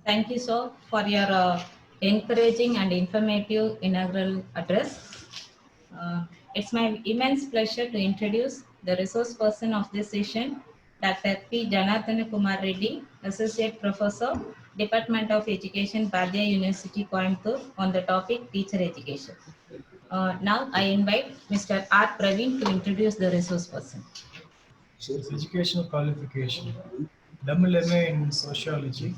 Thank you, sir, for your encouraging and informative inaugural address. It's my immense pleasure to introduce the resource person of this session, Dr. P. Janardhan Kumar Reddy, Associate Professor, Department of Education, Bhadia University, Coimbatore, on the topic Teacher Education. Now I invite Mr. R. Praveen to introduce the resource person. His educational qualification: double MA in Sociology,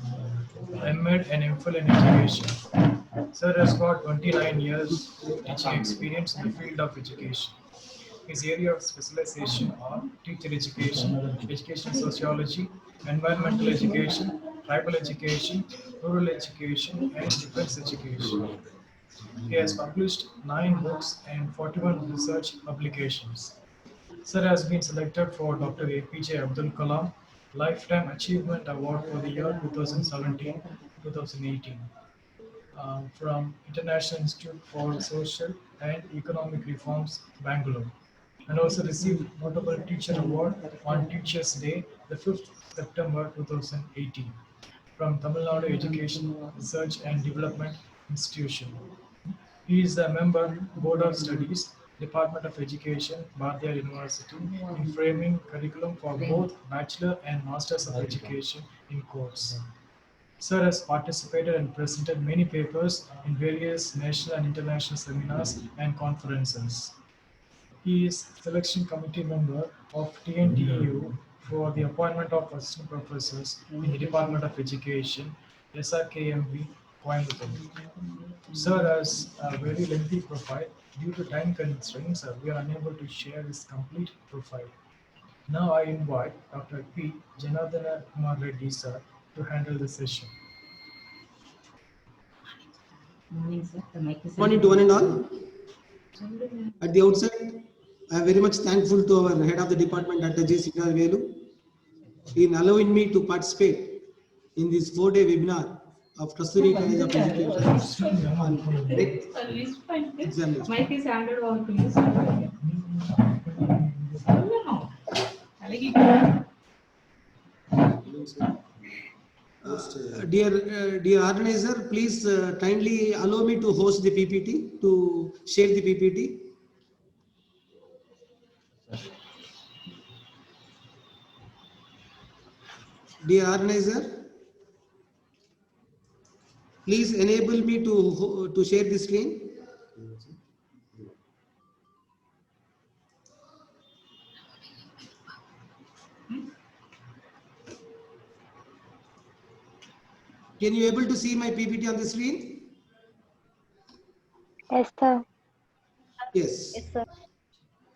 M.Ed and MPhil in Education. Sir has got 29 years teaching experience in the field of education. His area of specialization are teacher education, education sociology, environmental education, tribal education, rural education, and defense education. He has published 9 books and 41 research publications. Sir has been selected for Dr. APJ Abdul Kalam Lifetime Achievement Award for the year 2017-2018 from International Institute for Social and Economic Reforms, Bangalore, and also received Notable Teacher Award on Teachers' Day, the 5th September 2018, from Tamil Nadu Education Research and Development Institution. He is a member Board of Studies, Department of Education, Bhatia University, in framing curriculum for both Bachelor and Masters of Education in course. Sir has participated and presented many papers in various national and international seminars and conferences. He is selection committee member of TNTU for the appointment of assistant professors in the Department of Education, SRKMV, Coimbatore. Sir has a very lengthy profile. Due to time constraints, we are unable to share his complete profile. Now I invite Dr. P. Janardhan Kumar Reddy sir to handle the session. Morning, sir. The mic is Morning to one and all. At the outset, I am very much thankful to our head of the department, Dr. J. Siddhar Velu, in allowing me to participate in this 4-day webinar of Kasturi College of Education on NET examination. Mic is handed over to you, sir. No. Dear organizer, please kindly allow me to host the PPT, to share the PPT. Dear organizer, please enable me to share the screen. Can you able to see my PPT on the screen? Yes, sir. Yes. Yes, sir.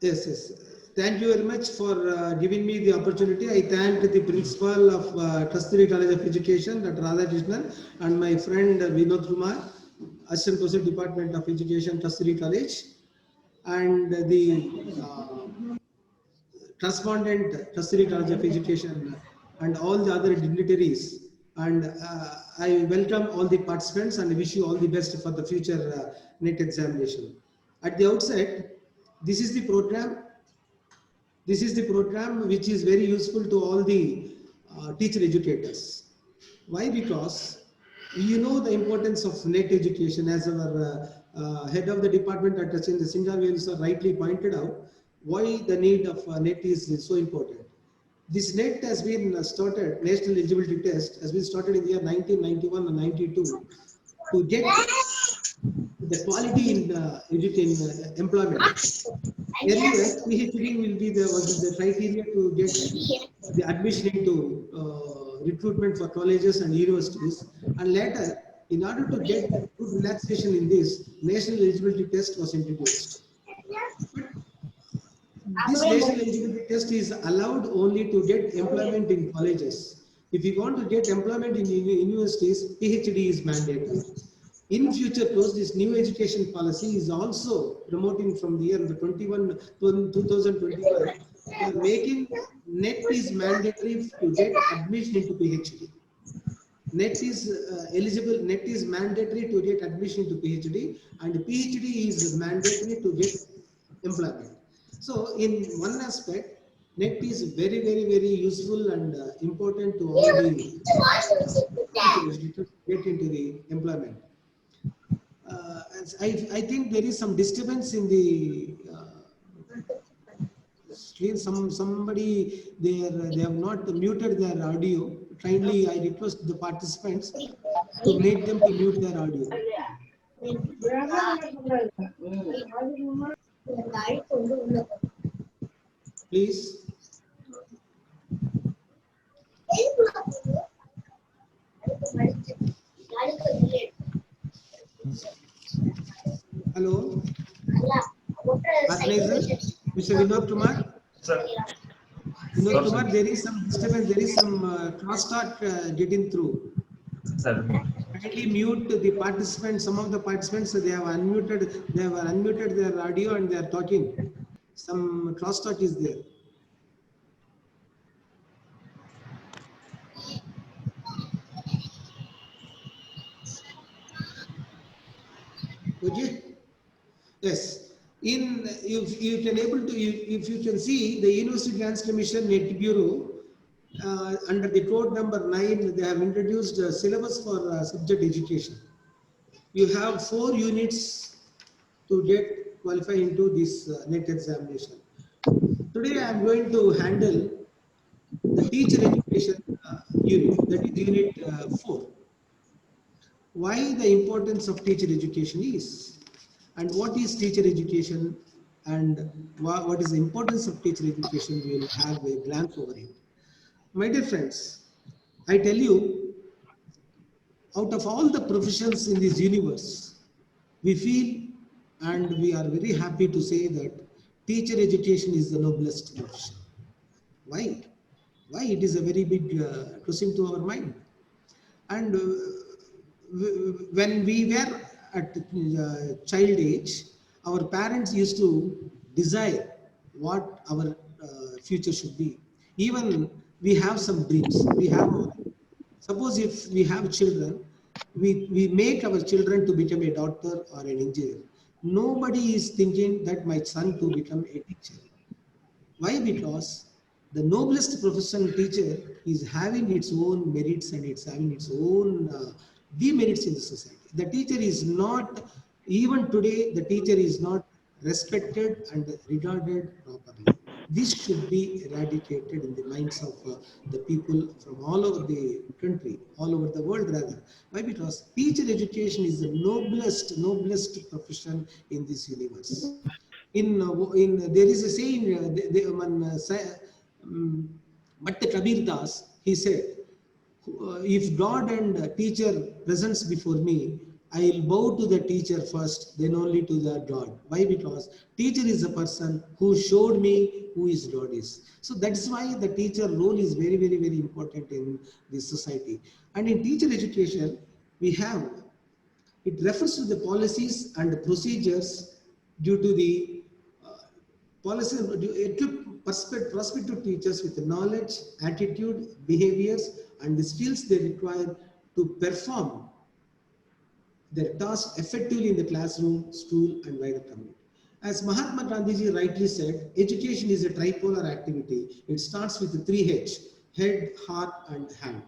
Yes. Thank you very much for giving me the opportunity. I thank the principal of Kasturi College of Education, Dr. Radhakrishnan, and my friend Vinod Kumar, Assistant Professor, Department of Education, Kasturi College, and the correspondent, Kasturi College of Education, and all the other dignitaries. And I welcome all the participants and wish you all the best for the future NET examination. At the outset, this is the program. This is the program which is very useful to all the teacher educators. Why? Because you know the importance of NET education, as our head of the department, Dr. Singar sir rightly pointed out, why the need of NET is so important. This NET has been started, National Eligibility Test, has been started in the year 1991 and 92 to get the quality in employment. Earlier, PhD will be the criteria to get the admission into recruitment for colleges and universities. And later, in order to get good relaxation in this, national eligibility test was introduced. This national eligibility test is allowed only to get employment in colleges. If you want to get employment in universities, PhD is mandatory. In future course, this new education policy is also promoting from the year 2021, they are making NET is mandatory to get admission into PhD. NET is eligible, NET is mandatory to get admission to PhD, and PhD is mandatory to get employment. So in one aspect, Net is very, very, very useful and important to all the teachers to get into the employment. I think there is some disturbance in the screen. Somebody they have not muted their audio. Kindly, I request the participants to make them to mute their audio. Please. Hello. Organizer, Mr. Vinod Kumar. Sir. Vinod Kumar, there is some disturbance. There is some crosstalk getting through. Sir. Kindly mute the participants. Some of the participants they have unmuted. They have unmuted their audio and they are talking. Some crosstalk is there. Okay. Yes. In if you can able to if you can see the University Grants Commission Net Bureau under the code number 9, they have introduced a syllabus for subject education. You have 4 units to get qualify into this NET examination. Today I am going to handle the teacher education unit, that is unit 4. Why the importance of teacher education is, and what is teacher education, and what is the importance of teacher education, we will have a glance over it. My dear friends, I tell you, out of all the professions in this universe, we feel and we are very happy to say that teacher education is the noblest profession. Why? Why? It is a very big question to our mind. And when we were at child age, our parents used to desire what our future should be. Even we have some dreams. We have suppose if we have children, we make our children to become a doctor or an engineer. Nobody is thinking that my son to become a teacher. Why? Because the noblest profession teacher is having its own merits and it's having its own demerits in the society. The teacher is not, even today, the teacher is not respected and regarded properly. This should be eradicated in the minds of the people from all over the country, all over the world rather. Why? Because teacher education is the noblest profession in this universe. In there is a saying, Bhatta Kabir Das, he said, if God and teacher presents before me, I will bow to the teacher first, then only to the God. Why? Because teacher is a person who showed me who is God is. So that's why the teacher role is very, very, very important in this society. And in teacher education, we have, it refers to the policies and procedures due to the policy equip prospective teachers with the knowledge, attitude, behaviors, and the skills they require to perform their task effectively in the classroom, school, and wider community. As Mahatma Gandhi rightly said, education is a tripolar activity. It starts with the 3H, head, heart, and hand.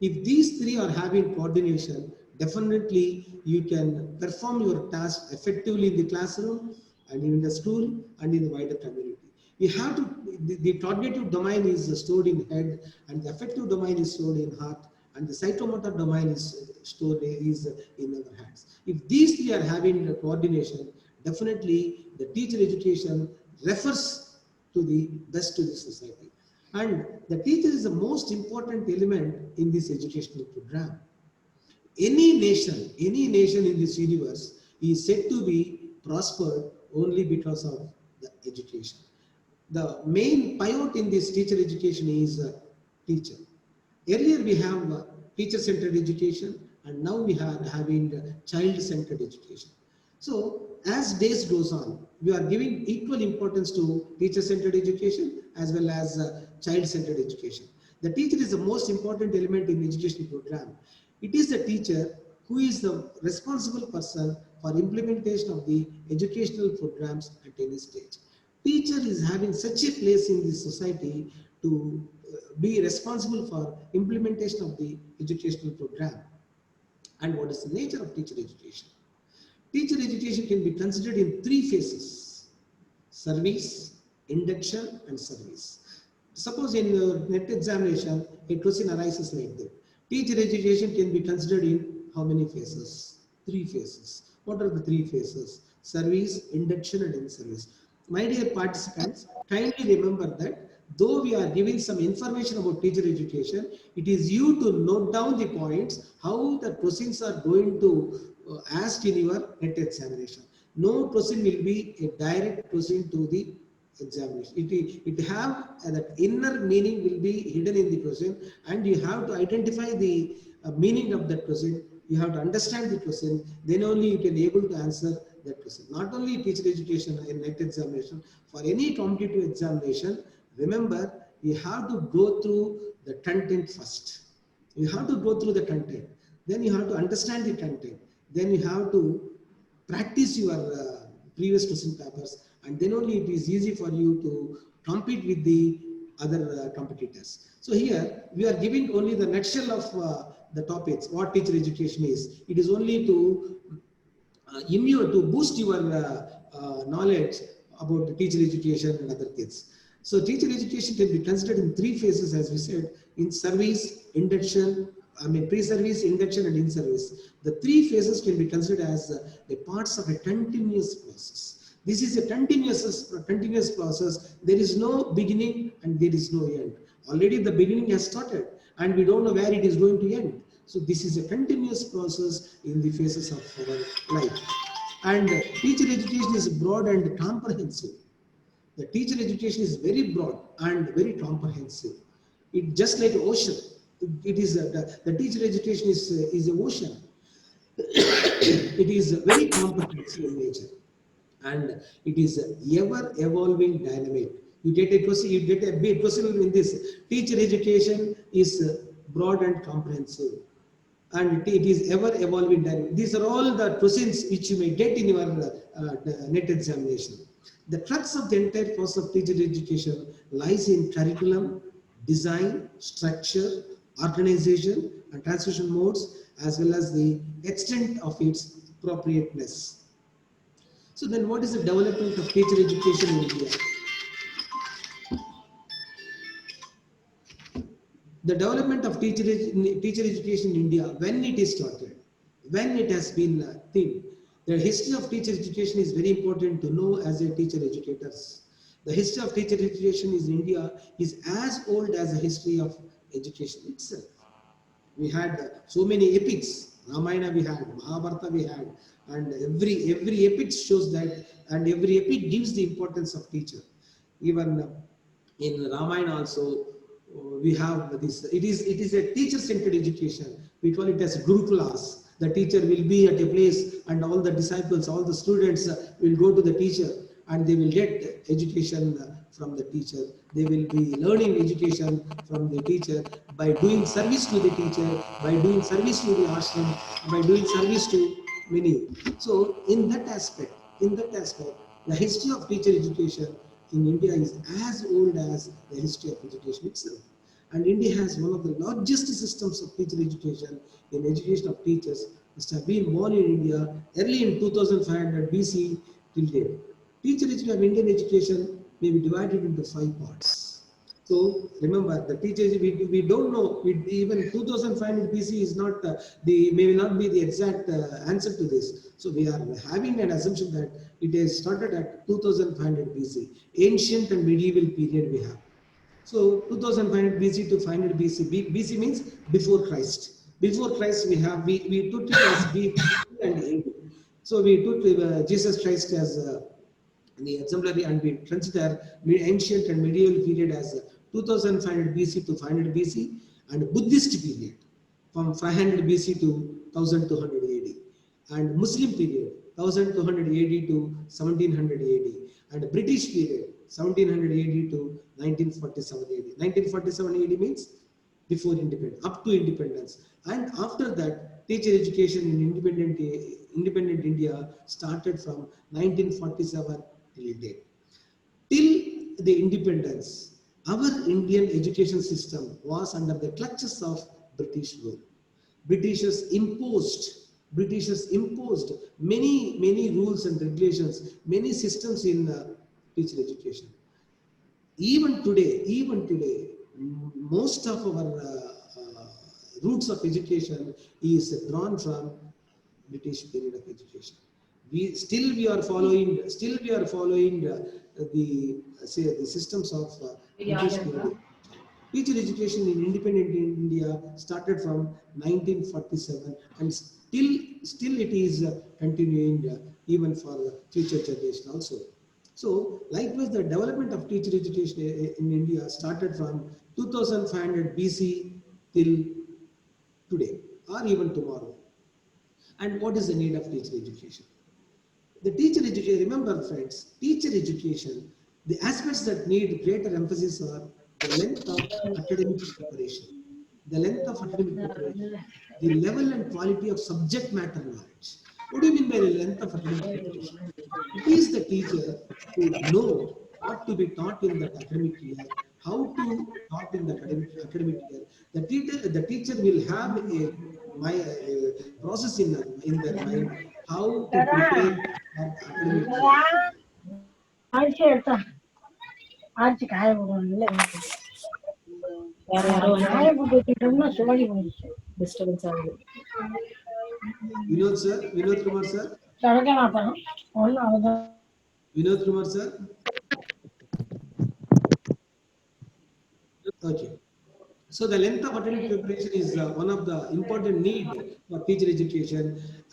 If these 3 are having coordination, definitely you can perform your task effectively in the classroom and in the school and in the wider community. You have to, the cognitive domain is stored in head and the affective domain is stored in heart and the psychomotor domain is stored is in our hands. If these 3 are having the coordination, definitely the teacher education refers to the best to the society. And the teacher is the most important element in this educational program. Any nation in this universe is said to be prospered only because of the education. The main pivot in this teacher education is teacher. Earlier we have teacher-centered education, and now we are having child-centered education. So as days goes on, we are giving equal importance to teacher-centered education as well as child-centered education. The teacher is the most important element in the education program. It is the teacher who is the responsible person for implementation of the educational programs at any stage. Teacher is having such a place in the society to be responsible for implementation of the educational program. And what is the nature of teacher education? Teacher education can be considered in three phases: service, induction, and service. Suppose in net examination, a question arises like that. Teacher education can be considered in how many phases? Three phases. What are the three phases? Service, induction, and in-service. My dear participants, kindly remember that though we are giving some information about teacher education, it is you to note down the points, how the questions are going to asked in your net examination. No question will be a direct question to the examination. It have that inner meaning will be hidden in the question, and you have to identify the meaning of that question. You have to understand the question. Then only you can able to answer that question. Not only teacher education in net examination, for any competitive examination, remember you have to go through the content first. You have to go through the content. Then you have to understand the content. Then you have to practice your previous question papers, and then only it is easy for you to compete with the other competitors. So here we are giving only the nutshell of the topics, what teacher education is. It is only to to boost your knowledge about the teacher education and other things. So teacher education can be considered in three phases, as we said: in service, induction, pre-service, induction, and in-service. The three phases can be considered as the parts of a continuous process. This is a continuous process. There is no beginning and there is no end. Already the beginning has started, and we don't know where it is going to end. So this is a continuous process in the phases of our life. And teacher education is broad and comprehensive. The teacher education is very broad and very comprehensive. It just like ocean. It is the teacher education is an ocean. It is very comprehensive in nature, and it is ever evolving dynamic. You get a question, you get a big question in this. Teacher education is broad and comprehensive, and it is ever evolving dynamic. These are all the questions which you may get in your net examination. The crux of the entire course of teacher education lies in curriculum, design, structure, organization, and transmission modes, as well as the extent of its appropriateness. So then what is the development of teacher education in India? The development of teacher education in India, when it is started, when it has been thing. The history of teacher education is very important to know as a teacher educators. The history of teacher education in India is as old as the history of education itself. We had so many epics. Ramayana we had, Mahabharata we had, and every epic shows that, and every epic gives the importance of teacher. Even in Ramayana also, we have this. It is a teacher-centered education. We call it as Gurukulas. The teacher will be at a place, and all the disciples, all the students will go to the teacher, and they will get education from the teacher. They will be learning education from the teacher by doing service to the teacher, by doing service to the ashram, by doing service to many. So in that aspect, the history of teacher education in India is as old as the history of education itself. And India has one of the largest systems of teacher education in education of teachers, must have been born in India early in 2500 BC till date. Teacher education of Indian education may be divided into 5 parts. So remember, the teachers we don't know. Even 2500 BC is not may not be the exact answer to this. So we are having an assumption that it is started at 2500 BC, ancient and medieval period we have. So 2500 BC to 500 BC. BC means before Christ. Before Christ, we took it as B and A. So we took Jesus Christ as the exemplary, and we consider ancient and medieval period as 2500 BC to 500 BC, and Buddhist period from 500 BC to 1200 AD, and Muslim period 1200 AD to 1700 AD, and British period 1700 AD to 1947 AD. 1947 AD means before independence, up to independence, and after that, teacher education in independent India started from 1947 till date. till the independence, our Indian education system was under the clutches of British rule. Britishers imposed, Britishers imposed many rules and regulations, many systems in teacher education. Even today, most of our roots of education is drawn from British period of education. We are following the systems of British period. Teacher education in independent India started from 1947 and still it is continuing even for future generation also. So likewise, the development of teacher education in India started from 2500 BC till today or even tomorrow. And what is the need of teacher education? The teacher education, remember friends, teacher education, the aspects that need greater emphasis are the length of academic preparation, the length of academic preparation, the level and quality of subject matter knowledge. What do you mean by the length of academic preparation? It is the teacher to know what to be taught in that academic year, how to taught in the academic year. The teacher will have a process in their mind how to prepare that academic year. ஆட்சி எடுத்தா ஆட்சி காய போடுவாங்கல்ல யாரோ காய போட்டு வச்சுட்டோம்னா சுவடி போயிடுச்சு டிஸ்டர்பன்ஸ் ஆகுது. Vinod sir, Vinod Kumar sir, தொடக்க மாட்டோம் ஒன்றும் அவங்க Vinod Kumar sir. Okay. So the length of academic preparation is one of the important need for teacher education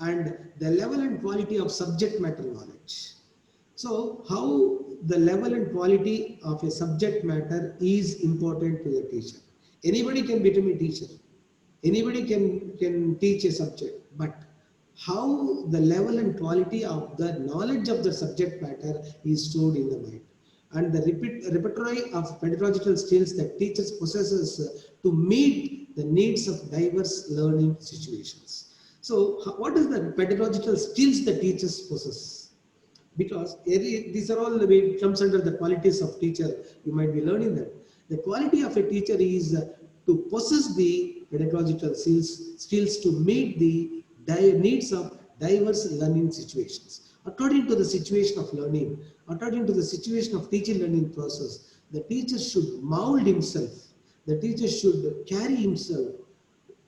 and the level and quality of subject matter knowledge. So how the level and quality of a subject matter is important to the teacher. Anybody can become a teacher. Anybody can teach a subject, but how the level and quality of the knowledge of the subject matter is stored in the mind. And the repertoire of pedagogical skills that teachers possesses to meet the needs of diverse learning situations. So what is the pedagogical skills that teachers possess? Because these are all comes under the qualities of teacher. You might be learning that the quality of a teacher is to possess the pedagogical skills to meet the needs of diverse learning situations. According to the situation of learning, according to the situation of teaching learning process, the teacher should mold himself. The teacher should carry himself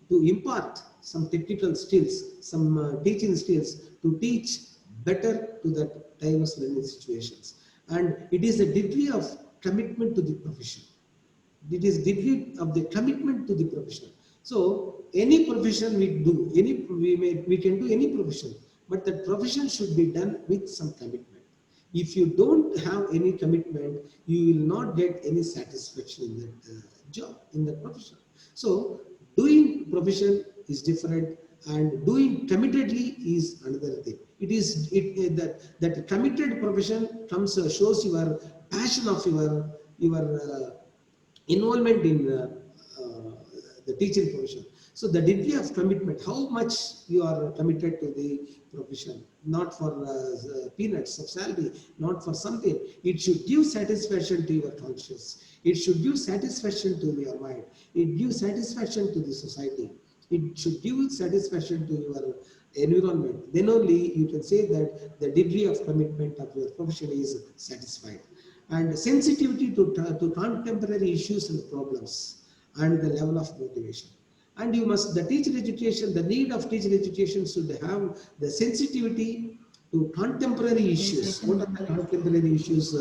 to impart some technical skills, some teaching skills to teach better to the diverse learning situations. And it is a degree of commitment to the profession. It is degree of the commitment to the profession. So any profession we do, we can do any profession, but that profession should be done with some commitment. If you don't have any commitment, you will not get any satisfaction in that job, in that profession. So doing profession is different and doing committedly is another thing. It is that committed profession comes shows your passion of your involvement in the teaching profession. So the degree of commitment, how much you are committed to the profession, not for peanuts of salary, not for something. It should give satisfaction to your conscience. It should give satisfaction to your mind. It gives satisfaction to the society. It should give satisfaction to your environment. Then only you can say that the degree of commitment of your profession is satisfied. And sensitivity to contemporary issues and problems and the level of motivation. And you must, the teacher education, the need of teacher education should have the sensitivity to contemporary issues. What are the contemporary issues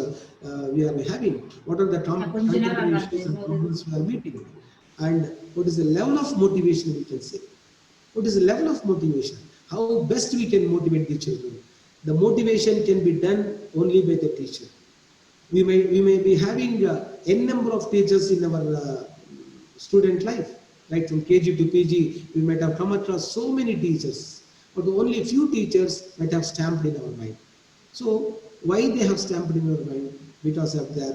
we are having? What are the contemporary issues and problems we are meeting? And what is the level of motivation we can say? What is the level of motivation? How best we can motivate the children? The motivation can be done only by the teacher. We may be having n number of teachers in our student life, right from KG to PG. We might have come across so many teachers, but only a few teachers might have stamped in our mind. So why they have stamped in our mind? Because of their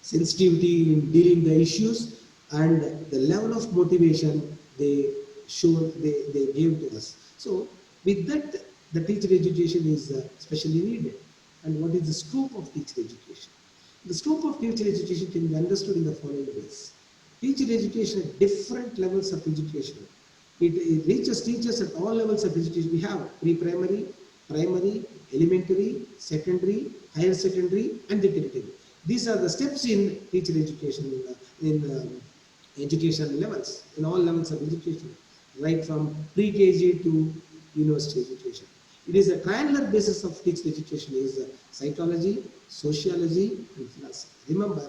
sensitivity in dealing the issues and the level of motivation they gave to us. So with that, the teacher education is especially needed. And what is the scope of teacher education? The scope of teacher education can be understood in the following ways. Teacher education at different levels of education. It reaches teachers at all levels of education. We have pre-primary, primary, elementary, secondary, higher secondary, and the tertiary. These are the steps in teacher education in education levels, in all levels of education, right from pre-KG to university education. It is a triangular basis of teacher education is psychology, sociology, and philosophy. Remember,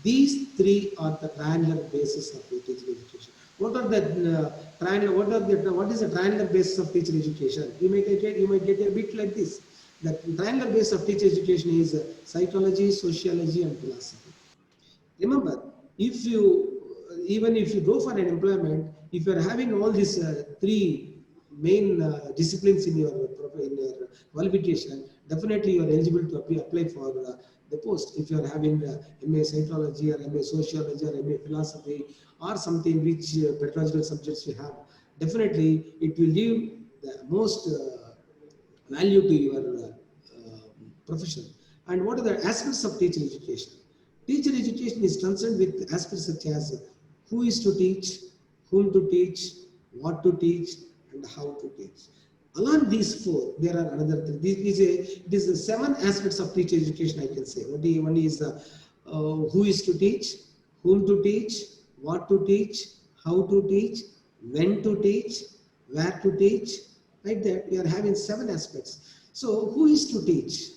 these three are the triangular basis of teacher education. What are the triangular? What is the triangular basis of teacher education? You might get a bit like this. The triangular basis of teacher education is psychology, sociology, and philosophy. Remember, if you even if you go for an employment, if you are having all these three main disciplines in your qualification, definitely you are eligible to apply for the post. If you are having MA psychology or MA sociology or MA philosophy or something which pedagogical subjects you have, definitely it will give the most value to your profession. And what are the aspects of teacher education? Teacher education is concerned with aspects such as who is to teach, whom to teach, what to teach, and how to teach. Along these four, there are another three. It is the seven aspects of teacher education, I can say. One is who is to teach, whom to teach, what to teach, how to teach, when to teach, where to teach. Like that, we are having seven aspects. So, who is to teach?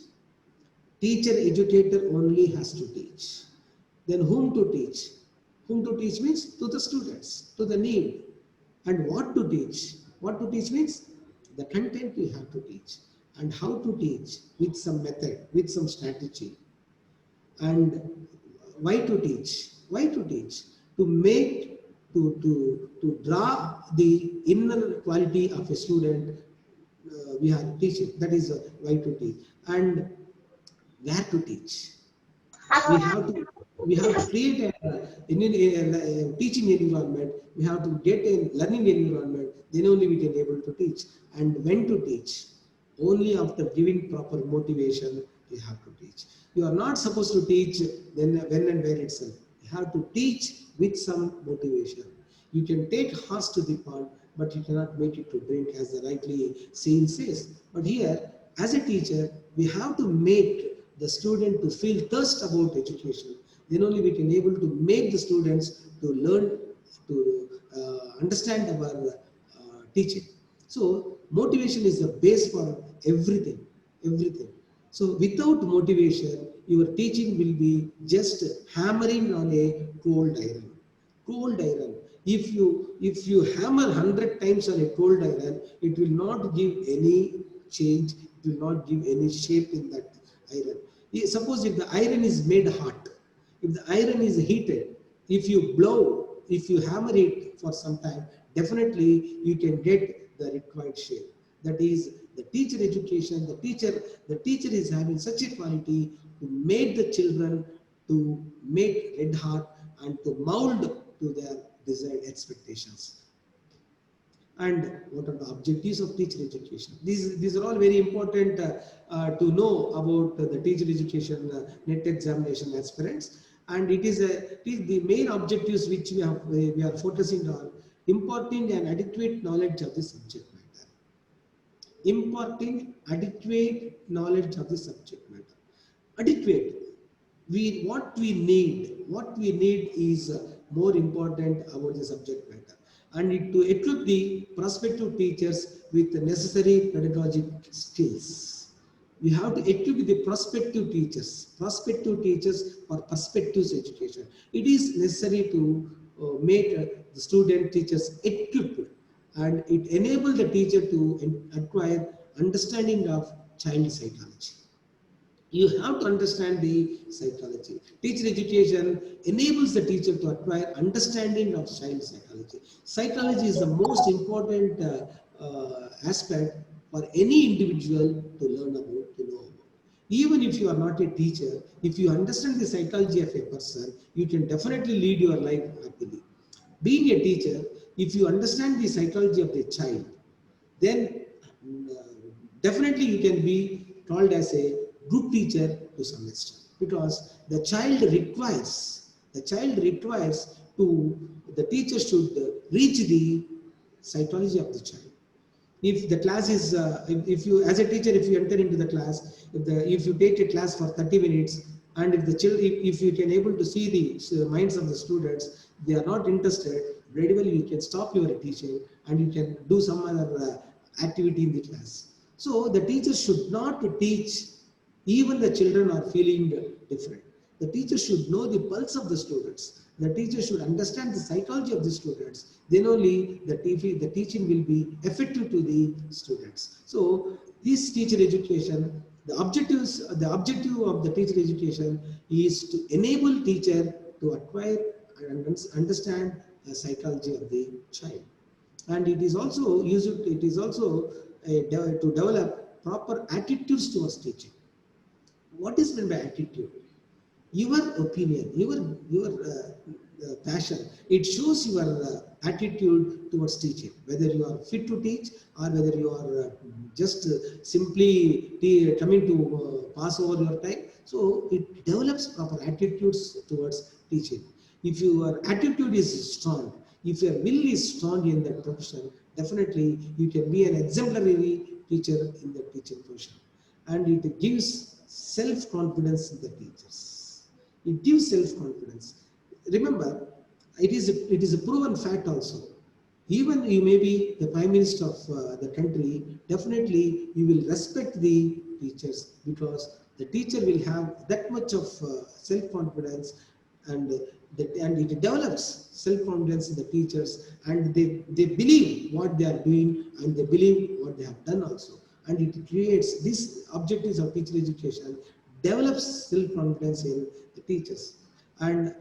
Teacher, educator only has to teach. Then whom to teach? Whom to teach means to the students, to the need. And what to teach? What to teach means the content we have to teach. And how to teach with some method, with some strategy. And why to teach? Why to teach? To make, to draw the inner quality of a student we are teaching. That is why to teach. And where to teach. We have to create a teaching environment. We have to get a learning environment. Then only we can able to teach. And when to teach? Only after giving proper motivation you have to teach. You are not supposed to teach then when and where itself. You have to teach with some motivation. You can take horse to the pond, but you cannot make it to drink, as the rightly saying says. But here, as a teacher, we have to make the student to feel thirst about education. Then only we can able to make the students to learn, to understand our teaching. So motivation is the base for everything, everything. So without motivation, your teaching will be just hammering on a cold iron. Cold iron. If you hammer 100 times on a cold iron, it will not give any change. It will not give any shape in that iron. Suppose if the iron is made hot, if the iron is heated, if you blow, if you hammer it for some time, definitely you can get the required shape. That is the teacher education. The teacher is having such a quality to make the children to make red hot and to mold to their desired expectations. And what are the objectives of teacher education? These are all very important to know about the teacher education net examination aspirants. And it is the main objectives which we are focusing on: imparting an adequate knowledge of the subject matter. Imparting adequate knowledge of the subject matter. Adequate. What we need is more important about the subject matter, and to equip the prospective teachers with the necessary pedagogic skills. We have to equip the prospective teachers for perspectives education. It is necessary to make the student teachers equipped, and it enables the teacher to acquire understanding of child psychology. You have to understand the psychology. Teacher education enables the teacher to acquire understanding of child psychology. Psychology is the most important aspect for any individual to learn about, to know about. Even if you are not a teacher, if you understand the psychology of a person, you can definitely lead your life happily. Being a teacher, if you understand the psychology of the child, then definitely you can be called as a good teacher to some extent. because the child requires to the teacher should reach the psychology of the child. If the class is if you as a teacher, if you enter into the class, if you take a class for 30 minutes, and if the child if you can able to see the minds of the students, they are not interested, very well you can stop your teaching and you can do some other activity in the class. So the teacher should not to teach even the children are feeling different. The teacher should know the pulse of the students. The teacher should understand the psychology of the students. Then only the teaching will be effective to the students. So this teacher education, the objective of the teacher education is to enable teacher to acquire and understand the psychology of the child. And it is also to develop proper attitudes towards teaching. What is meant by attitude? Your opinion, your passion. It shows your attitude towards teaching, whether you are fit to teach or whether you are just simply coming to pass over your time. So it develops proper attitudes towards teaching. If your attitude is strong, if your will is strong in that profession, definitely you can be an exemplary teacher in the teaching profession. And it gives self-confidence in the teachers. It gives self-confidence. Remember, it is a proven fact also. Even you may be the prime minister of the country, definitely you will respect the teachers because the teacher will have that much of self-confidence, and and it develops self-confidence in the teachers, and they believe what they are doing and they believe what they have done also. And it creates these objectives of teacher education, develops self-confidence in the teachers. And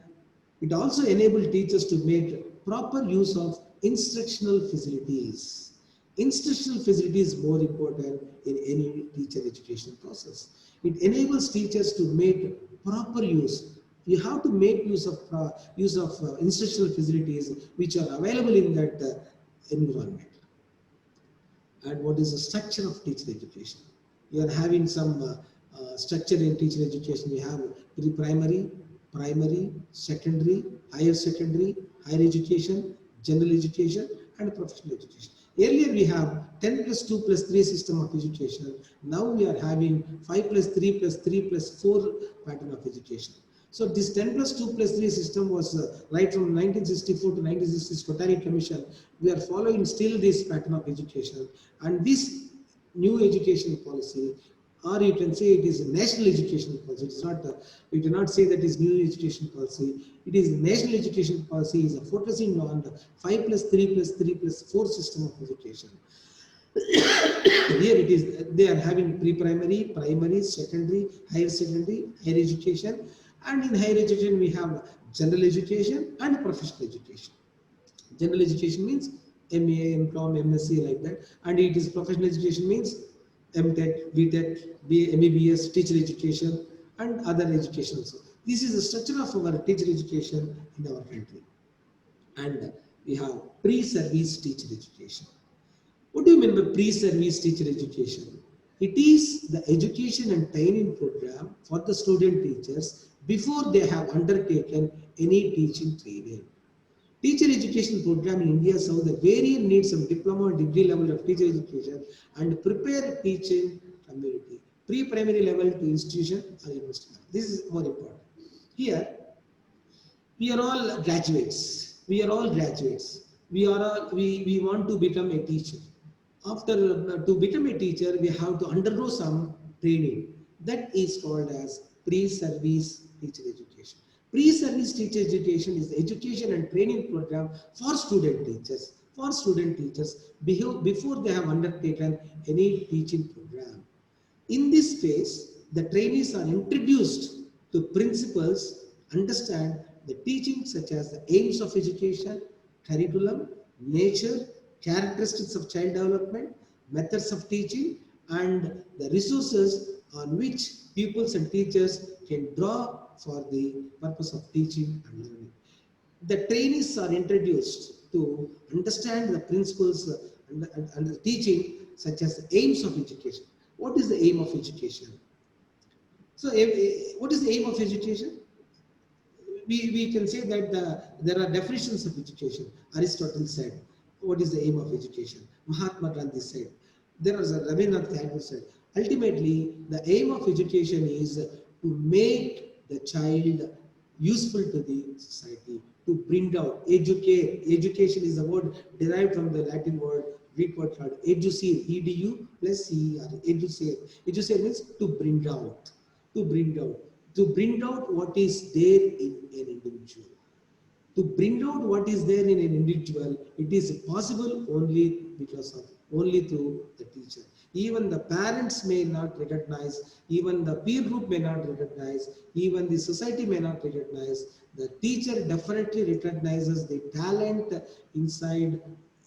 it also enables teachers to make proper use of instructional facilities. Instructional facility is more important in any teacher education process. It enables teachers to make proper use. You have to make use of instructional facilities which are available in that environment. And what is the structure of teacher education? You are having some structure in teacher education. You have pre-primary, primary, secondary, higher education, general education, and professional education. Earlier we have 10 plus 2 plus 3 system of education. Now we are having 5 plus 3 plus 3 plus 4 pattern of education. So this 10 plus 2 plus 3 system was right from 1964 to 1966 Kothari Commission. We are following still this pattern of education, and this new education policy, or you can say it is a national education policy. It's not. We do not say that is new education policy. It is national education policy is focusing on the 5 plus 3 plus 3 plus 4 system of education. Here it is. They are having pre-primary, primary, secondary, higher education, and in higher education we have general education and professional education. General education means MA, MCOM, MSc like that, and it is professional education means MTech, BTech, MBBS, teacher education, and other education also. This is the structure of our teacher education in our country. And we have pre-service teacher education. What do you mean by pre-service teacher education? It is the education and training program for the student teachers before they have undertaken any teaching training. Teacher education program in India serves the varied needs of diploma and degree level of teacher education and prepare teaching community, pre-primary level to institution or university. This is more important. Here, we are all graduates. We want to become a teacher. After to become a teacher, we have to undergo some training. That is called as pre-service teacher education. Pre-service teacher education is the education and training program for student teachers. Before they have undertaken any teaching program. In this phase, the trainees are introduced to principles, understand the teaching such as the aims of education, curriculum, nature, characteristics of child development, methods of teaching, and the resources on which pupils and teachers can draw for the purpose of teaching and learning. The trainees are introduced to understand the principles and the teaching such as the aims of education. What is the aim of education? So, what is the aim of education? We can say that there are definitions of education. Aristotle said, what is the aim of education? Mahatma Gandhi said, there was a Rabindranath Tagore said, ultimately the aim of education is to make the child useful to the society, to bring out, educate. Education is a word derived from the Latin word, Greek word called educere, edu plus cer, educere. Educere means to bring out, to bring out, to bring out what is there in an individual. To bring out what is there in an individual, it is possible only because of, only through the teacher. Even the parents may not recognize, even the peer group may not recognize, even the society may not recognize. The teacher definitely recognizes the talent inside,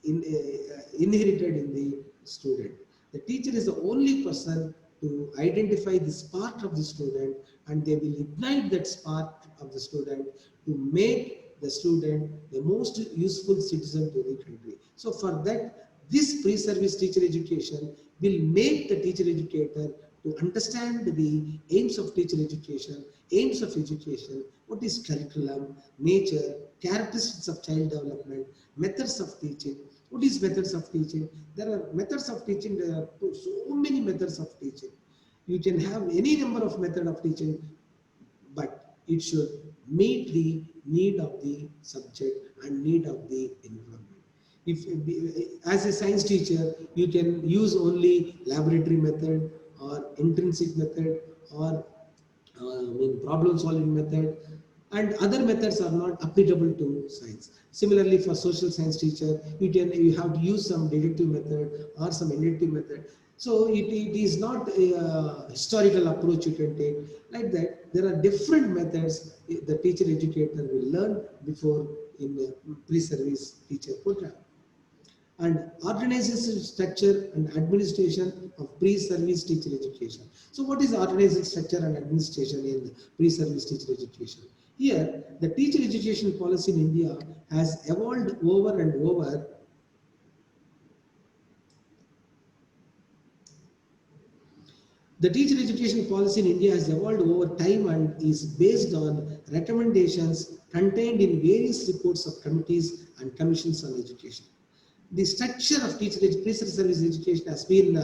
inherited in the student. The teacher is the only person to identify the spark of the student, and they will ignite that spark of the student to make the student the most useful citizen to the country. So for that, this pre-service teacher education will make the teacher educator to understand the aims of teacher education, aims of education, what is curriculum, nature, characteristics of child development, methods of teaching. What is methods of teaching? There are methods of teaching, there are so many methods of teaching. You can have any number of method of teaching, but it should meet the need of the subject and need of the environment. If as a science teacher, you can use only laboratory method or intrinsic method or problem solving method, and other methods are not applicable to science. Similarly, for social science teacher, you have to use some deductive method or some inductive method. So it is not a historical approach you can take. Like that, there are different methods the teacher educator will learn before in the pre-service teacher program. And organization structure and administration of pre-service teacher education. So what is organization structure and administration in pre-service teacher education? Here, the teacher education policy in India has evolved over and over. The teacher education policy in India has evolved over time and is based on recommendations contained in various reports of committees and commissions on education. The structure of teacher pre-service education has been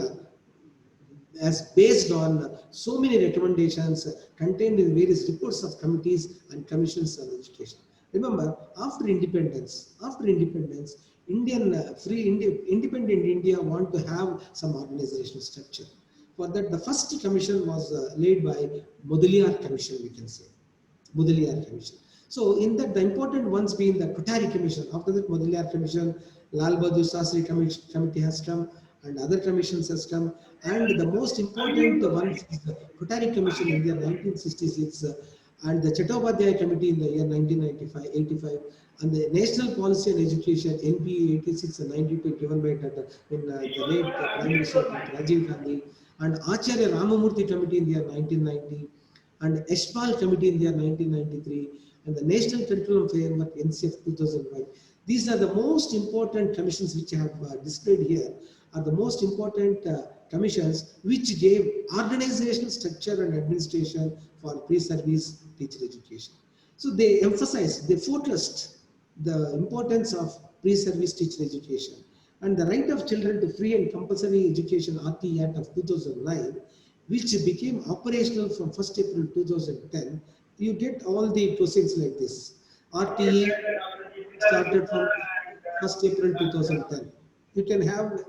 as based on so many recommendations contained in various reports of committees and commissions on education. Remember, after independence, independent India want to have some organizational structure. For that, the first commission was laid by Mudaliar Commission, we can say. Mudaliar Commission. So in that, the important ones being the Kothari Commission. After that, Mudaliar Commission, Lal Bahadur Shastri Committee has come, and other commissions has come. And the most important one is the Kothari Commission in the year 1966, and the Chattopadhyay Committee in the year 1985, and the National Policy on Education, NPE 86 and 92, given by the late Prime Minister Rajiv Gandhi, and Acharya Ramamurthy Committee in the year 1990, and Eshpal Committee in the year 1993, and the National Curriculum Framework NCF 2005. These are the most important commissions which I have displayed here, are the most important commissions which gave organizational structure and administration for pre-service teacher education. So they emphasized, they focused the importance of pre-service teacher education. And the right of children to free and compulsory education RT Act of 2009, which became operational from 1st April 2010, you get all the proceeds like this. RTE started from 1st April 2010. You can have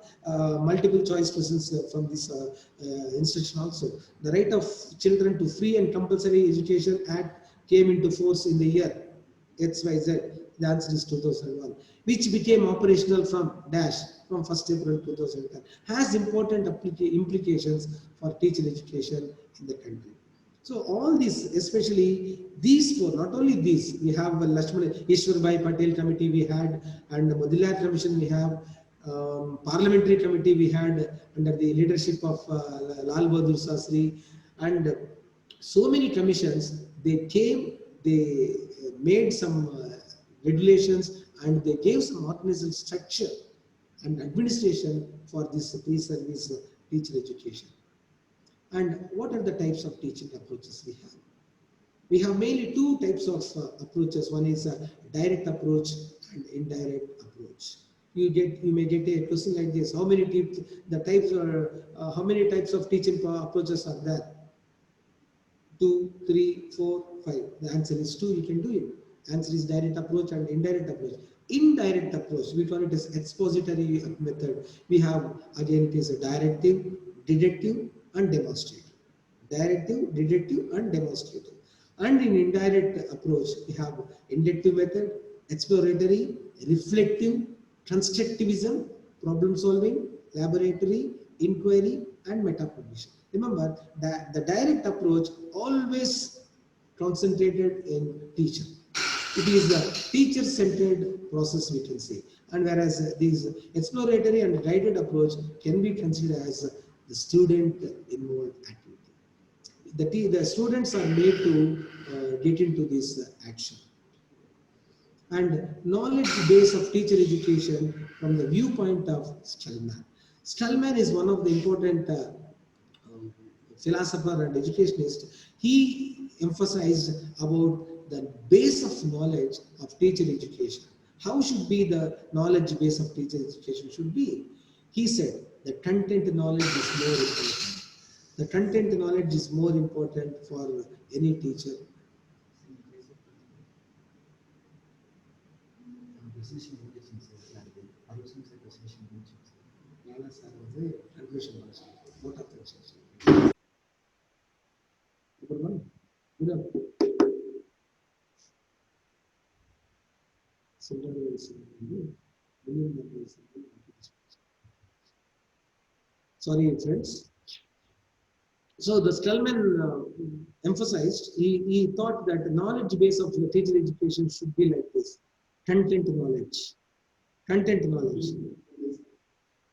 multiple choice questions from this instruction also. The right of children to free and compulsory education act came into force in the year XYZ. The answer is 2001, which became operational from 1st April 2010, has important implications for teacher education in the country. So all these, especially these four, not only these, we have Lakshman Ishwarbhai Patel Committee we had, and the Mudaliar Commission we have, Parliamentary Committee we had under the leadership of Lal Bahadur Shastri, and so many commissions, they came, they made some regulations, and they gave some organizational structure and administration for this pre-service teacher education. And what are the types of teaching approaches we have? We have mainly two types of approaches. One is a direct approach and indirect approach. You may get a question like this: how many how many types of teaching approaches are there? 2, 3, 4, 5. The answer is 2. You can do it. Answer is direct approach and indirect approach. Indirect approach, we call it as expository method. We have, again, it is a directive, deductive, and demonstrative. Directive, deductive, and demonstrative. And in indirect approach, we have inductive method, exploratory, reflective, constructivism, problem solving, laboratory, inquiry, and metacognition. Remember that the direct approach always concentrated in teacher. It is a teacher-centered process, we can say. And whereas these exploratory and guided approach can be considered as the student-involved activity. The students are made to get into this action. And knowledge base of teacher education from the viewpoint of Stallman. Stallman is one of the important philosopher and educationist. He emphasized about the base of knowledge of teacher education. How should be the knowledge base of teacher education should be? He said the content knowledge is more important. The content knowledge is more important for any teacher. Sorry, friends. So the Stallman emphasized, he thought that the knowledge base of the teacher education should be like this: content knowledge, content knowledge,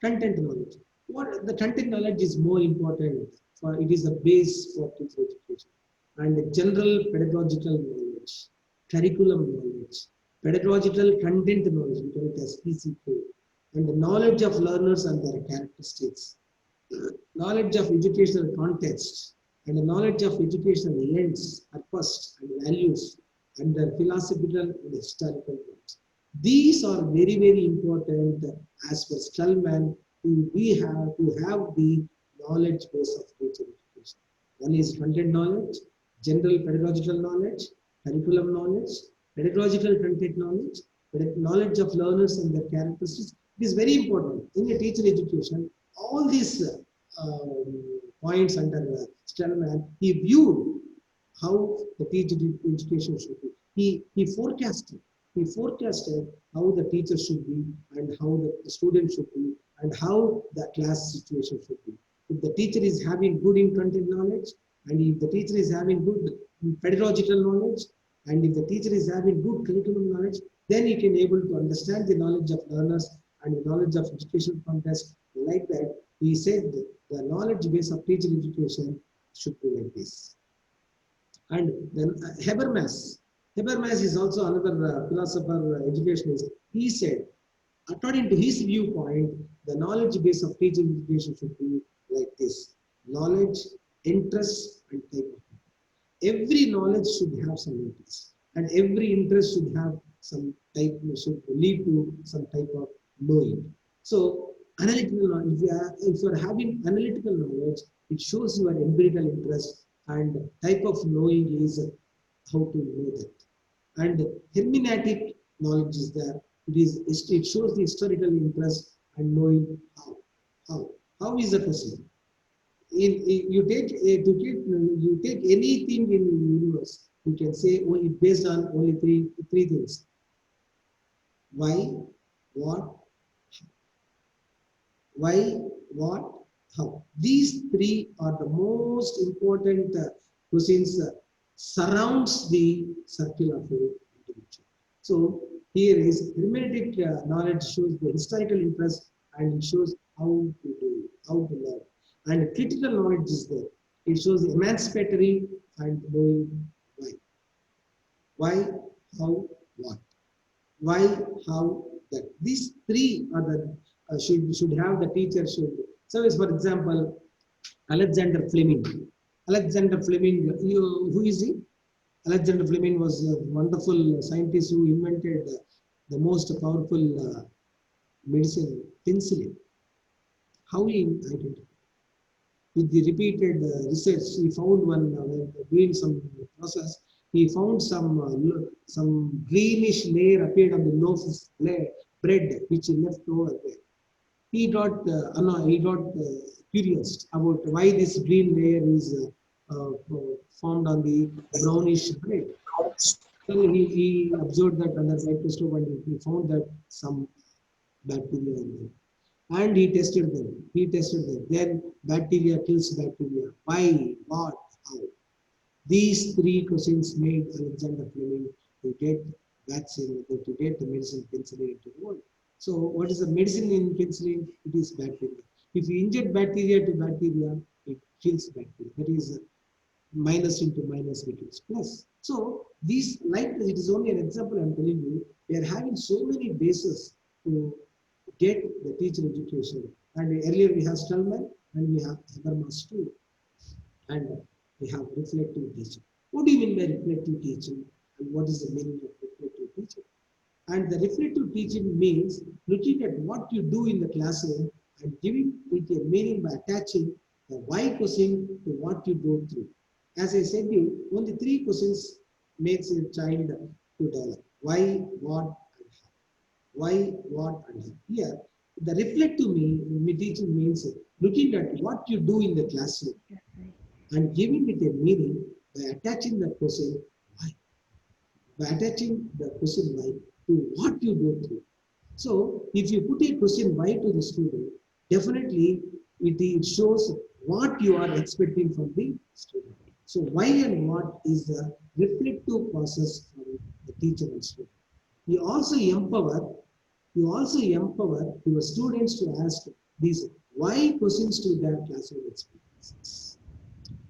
content knowledge. What the content knowledge is more important for, it is the base for teacher education. And the general pedagogical knowledge, curriculum knowledge, pedagogical content knowledge, we call it as PCK, and the knowledge of learners and their characteristics, knowledge of educational context, and the knowledge of educational ends, purpose, and values, and the philosophical and historical points. These are very, very important as per Stallman to have the knowledge base of teacher education. One is content knowledge, general pedagogical knowledge, curriculum knowledge, pedagogical content knowledge, knowledge of learners and their characteristics. It is very important in a teacher education. All these points under Stallman, he viewed how the teacher education should be. He forecasted how the teacher should be and how the student should be and how the class situation should be. If the teacher is having good in content knowledge, and if the teacher is having good pedagogical knowledge, and if the teacher is having good curriculum knowledge, then he can able to understand the knowledge of learners and the knowledge of educational context. Like that, he said the knowledge base of teacher education should be like this. And then Habermas is also another philosopher, educationist. He said, according to his viewpoint, the knowledge base of teacher education should be like this: knowledge, interest, and type of people. Every knowledge should have some interest, and every interest should have some type, should lead to some type of knowing. So, analytical knowledge, if you are having analytical knowledge, it shows your empirical interest, and type of knowing is how to know that. And hermeneutic knowledge is there. It shows the historical interest and knowing how. How is the question? You take anything in the universe, you can say only based on only three things: why, what, how. These three are the most important questions surrounds the circle of individual. So here is hermeneutic knowledge shows the historical interest and it shows how to do, how to learn. And critical knowledge is there. It shows the emancipatory and knowing why. Why, how, what. Why, how, that. These three are the should have the teacher should. So, for example, Alexander Fleming. Alexander Fleming, who is he? Alexander Fleming was a wonderful scientist who invented the most powerful medicine, penicillin. How he identified? With the repeated research, he found one when doing some process. He found some greenish layer appeared on the loaf of bread which he left over there. He got curious about why this green layer is formed on the brownish bread. So he observed that under microscope and he found that some bacteria in there. And he tested them. Then bacteria kills bacteria. Why? What? How? These three questions made Alexander Fleming to get vaccine, to get the medicine penicillin into the world. So what is the medicine in penicillin? It is bacteria. If you inject bacteria to bacteria, it kills bacteria. That is minus into minus becomes plus. So these, like it is only an example I'm telling you, we are having so many bases to get the teacher education. And earlier we have Stallman and we have Habermas too. And we have reflective teaching. What do you mean by reflective teaching? And what is the meaning of reflective teaching? And the reflective teaching means looking at what you do in the classroom and giving it a meaning by attaching the why question to what you go through. As I said you, only three questions makes a child to develop. Why, what, and how. Why, what, and how. Here, the reflective teaching means looking at what you do in the classroom and giving it a meaning by attaching the question why. By attaching the question why to what you go through. So if you put a question why to the student, definitely it shows what you are expecting from the student. So why and what is the reflective process from the teacher and student. You also empower your students to ask these why questions to their classroom experiences.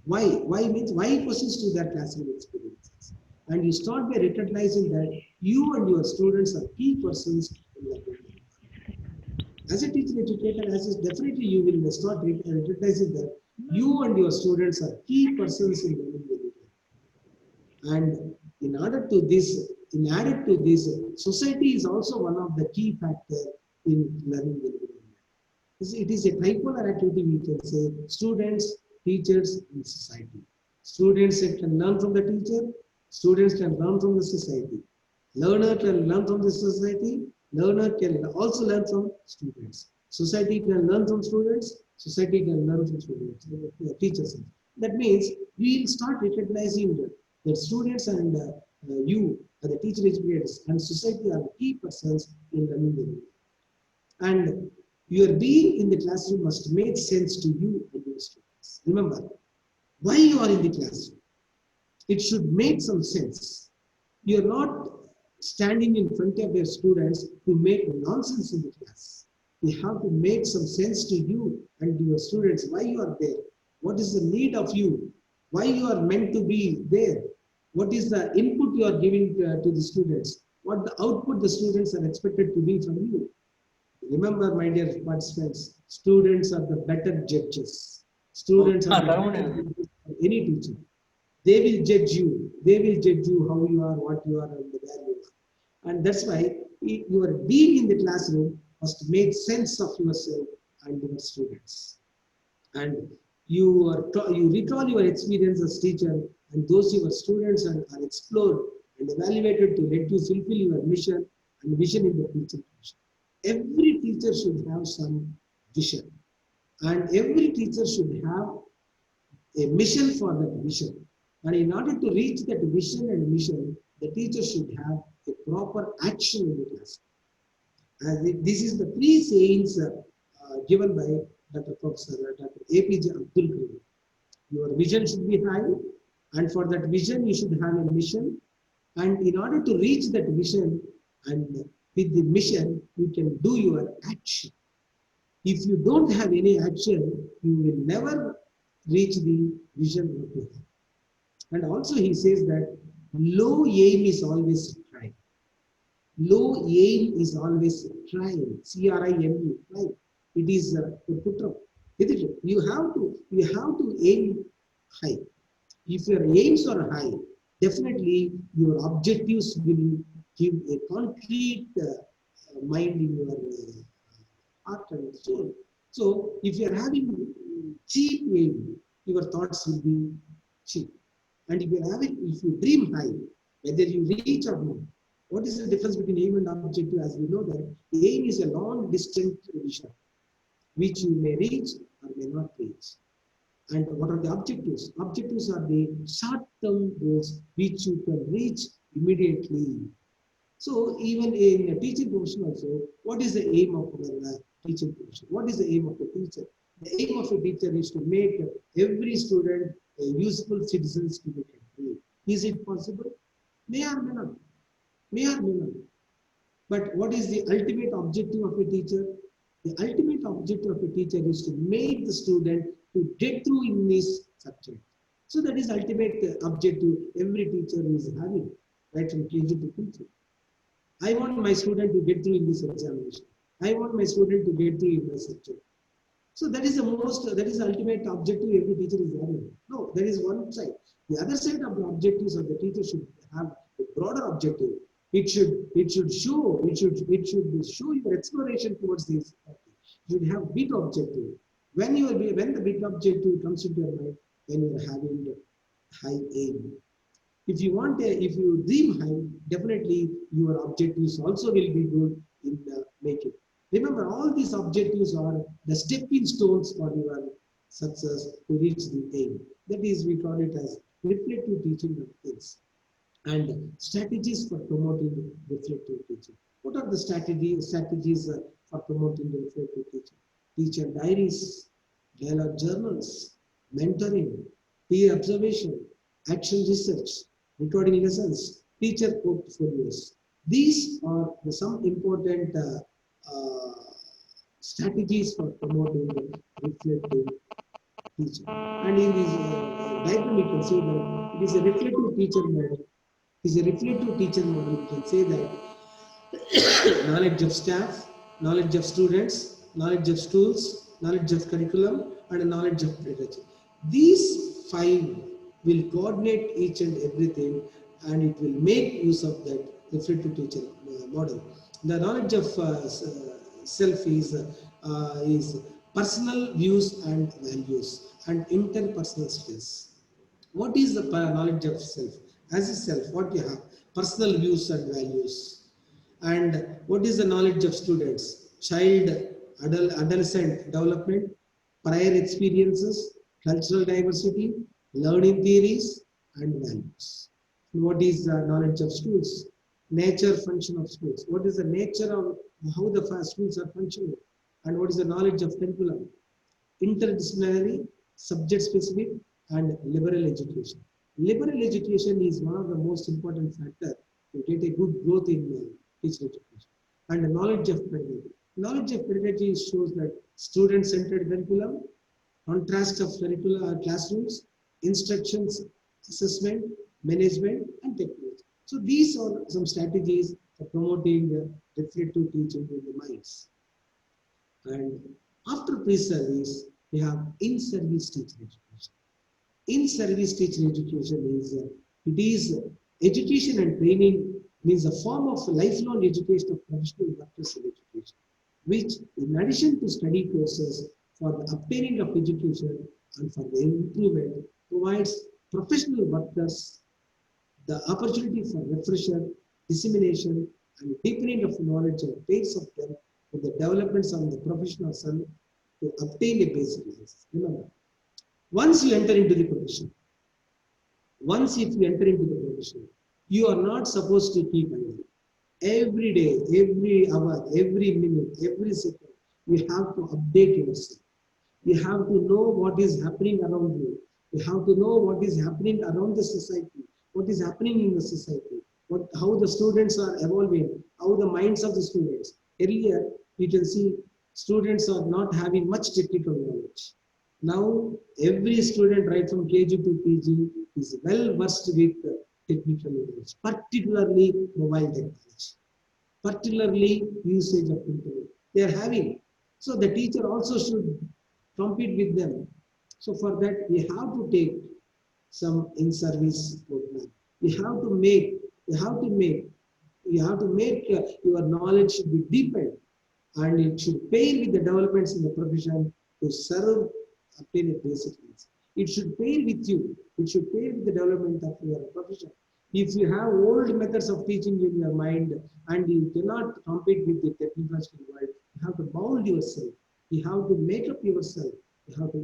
Why means why questions to their classroom experiences. And you start by recognizing that you and your students are key persons in the learning. As a teacher educator, definitely you will start recognizing that you and your students are key persons in learning. And in added to this, society is also one of the key factors in learning environment. It is a tripolar activity, we can say, students, teachers, and society. Students can learn from the teacher, students can learn from the society. Learner can learn from the society, learner can also learn from students. Society can learn from students, society can learn from students, teachers. That means we will start recognizing that students and you, the teacher educators and society are key persons in learning. And your being in the classroom must make sense to you and your students. Remember, why you are in the classroom. It should make some sense. You're not standing in front of your students to make nonsense in the class. You have to make some sense to you and to your students why you are there. What is the need of you? Why you are meant to be there? What is the input you are giving to the students? What the output the students are expected to be from you? Remember, my dear participants, students are the better judges. Students are the better judges of any teacher. They will judge you. They will judge you how you are, what you are, and where you are. And that's why your being in the classroom must make sense of yourself and your students. And you recall your experience as teacher, and those your students are explored and evaluated to let you fulfill your mission and vision in the teaching profession. Every teacher should have some vision, and every teacher should have a mission for that vision. And in order to reach that vision and mission, the teacher should have a proper action in the class. And this is the three sayings given by Dr. Professor Dr. APJ Abdul Kalam. Your vision should be high, and for that vision, you should have a mission. And in order to reach that vision, and with the mission, you can do your action. If you don't have any action, you will never reach the vision what you have. And also he says that low aim is always trying. Low aim is always trying. C-R-I-M-E, trying. It is Putra, isn't it? You have to aim high. If your aims are high, definitely your objectives will give a concrete mind in your heart and soul. So if you are having cheap aim, your thoughts will be cheap. And if you dream high, whether you reach or not, what is the difference between aim and objective? As we know that aim is a long distant vision, which you may reach or may not reach. And what are the objectives? Objectives are the short-term goals which you can reach immediately. So even in a teaching profession also, what is the aim of our teaching profession? What is the aim of a teacher? The aim of a teacher is to make every student a useful citizens to the country. Is it possible? May or may not. May or may not. But what is the ultimate objective of a teacher? The ultimate objective of a teacher is to make the student to get through in this subject. So that is ultimate objective every teacher is having, right from KG to PG. I want my student to get through in this examination. I want my student to get through in my subject. So that is the ultimate objective every teacher is having. No, there is one side. The other side of the objectives of the teacher should have a broader objective. It should show your exploration towards this. You should have big objective. When the big objective comes into your mind, when you are having high aim. If you dream high, definitely your objectives also will be good in making. Remember, all these objectives are the stepping stones for your success to reach the aim. That is, we call it as reflective teaching of things. And strategies for promoting reflective teaching. What are the strategies for promoting the reflective teaching? Teacher diaries, dialogue journals, mentoring, peer observation, action research, recording lessons, teacher portfolios. These are some important strategies for promoting reflective teaching. And in this diagram, we can say that it is a reflective teacher model. It is a reflective teacher model. We can say that knowledge of staff, knowledge of students, knowledge of tools, knowledge of curriculum, and knowledge of pedagogy. These five will coordinate each and everything, and it will make use of that reflective teacher model. The knowledge of self is personal views and values and interpersonal skills. What is the knowledge of self? As a self, what you have? Personal views and values. And what is the knowledge of students? Child, adolescent development, prior experiences, cultural diversity, learning theories, and values. What is the knowledge of schools? Nature, function of schools. What is the nature of how the schools are functioning? And what is the knowledge of curriculum? Interdisciplinary, subject specific, and liberal education. Liberal education is one of the most important factors to get a good growth in teacher education. And the knowledge of pedagogy. Knowledge of pedagogy shows that student-centered curriculum, contrast of classrooms, instructions, assessment, management, and technology. So these are some strategies for promoting reflective teaching in the minds. And after pre-service, we have in-service teacher education. In-service teacher education is education and training means a form of lifelong education of professional workers in education, which in addition to study courses for the obtaining of education and for the improvement provides professional workers the opportunity for refresher, dissemination, and deepening of knowledge and base of them with the developments of the professional son to obtain a basic license. Remember, once you enter into the profession, you are not supposed to keep idle. Every day, every hour, every minute, every second, you have to update yourself. You have to know what is happening around you. You have to know what is happening around the society, what is happening in the society, how the students are evolving, how the minds of the students. Earlier, you can see students are not having much technical knowledge. Now, every student right from KG to PG is well versed with technical knowledge, particularly mobile technology, particularly usage of internet. They are having. So the teacher also should compete with them. So for that, we have to take some in-service program. You have to make, your knowledge should be deepened, and it should pair with the developments in the profession to serve, obtain a basic needs. It should pair with you. It should pair with the development of your profession. If you have old methods of teaching in your mind and you cannot compete with the technological world, you have to mold yourself. You have to make up yourself. You have to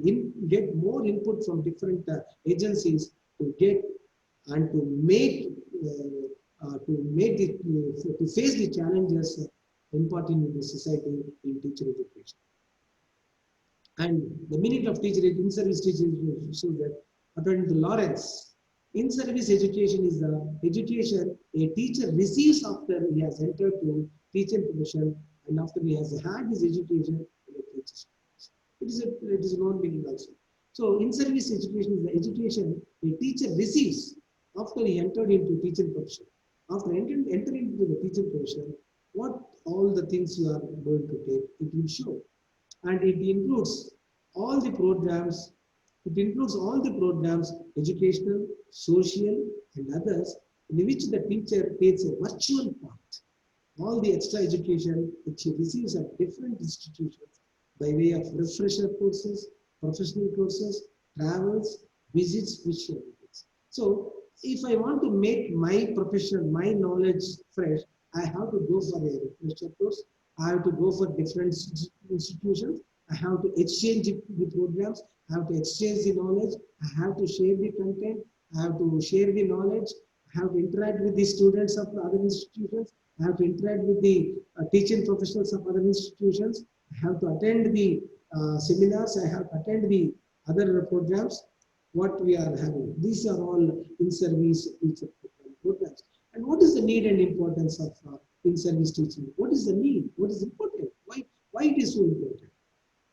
get more input from different agencies to get and to make to face the challenges important in the society in teacher education. And the meaning of teacher in-service teacher education shows that, according to Lawrence, in-service education is the education a teacher receives after he has entered to teaching profession and after he has had his education in a teacher's profession. It is a known meaning also. So in-service education is the education a teacher receives after he entered into teaching profession. After entering into the teaching profession, what all the things you are going to take, it will show. And it includes all the programs, educational, social, and others, in which the teacher takes a virtual part. All the extra education which he receives at different institutions by way of refresher courses, professional courses, travels, visits, which he takes. So, if I want to make my profession, my knowledge fresh, I have to go for a refresher course. I have to go for different institutions. I have to exchange the programs. I have to exchange the knowledge. I have to share the content. I have to share the knowledge. I have to interact with the students of other institutions. I have to interact with the teaching professionals of other institutions. I have to attend the seminars. I have to attend the other programs. What we are having. These are all in-service teacher programs. And what is the need and importance of in-service teaching? What is the need? What is important? Why it is so important?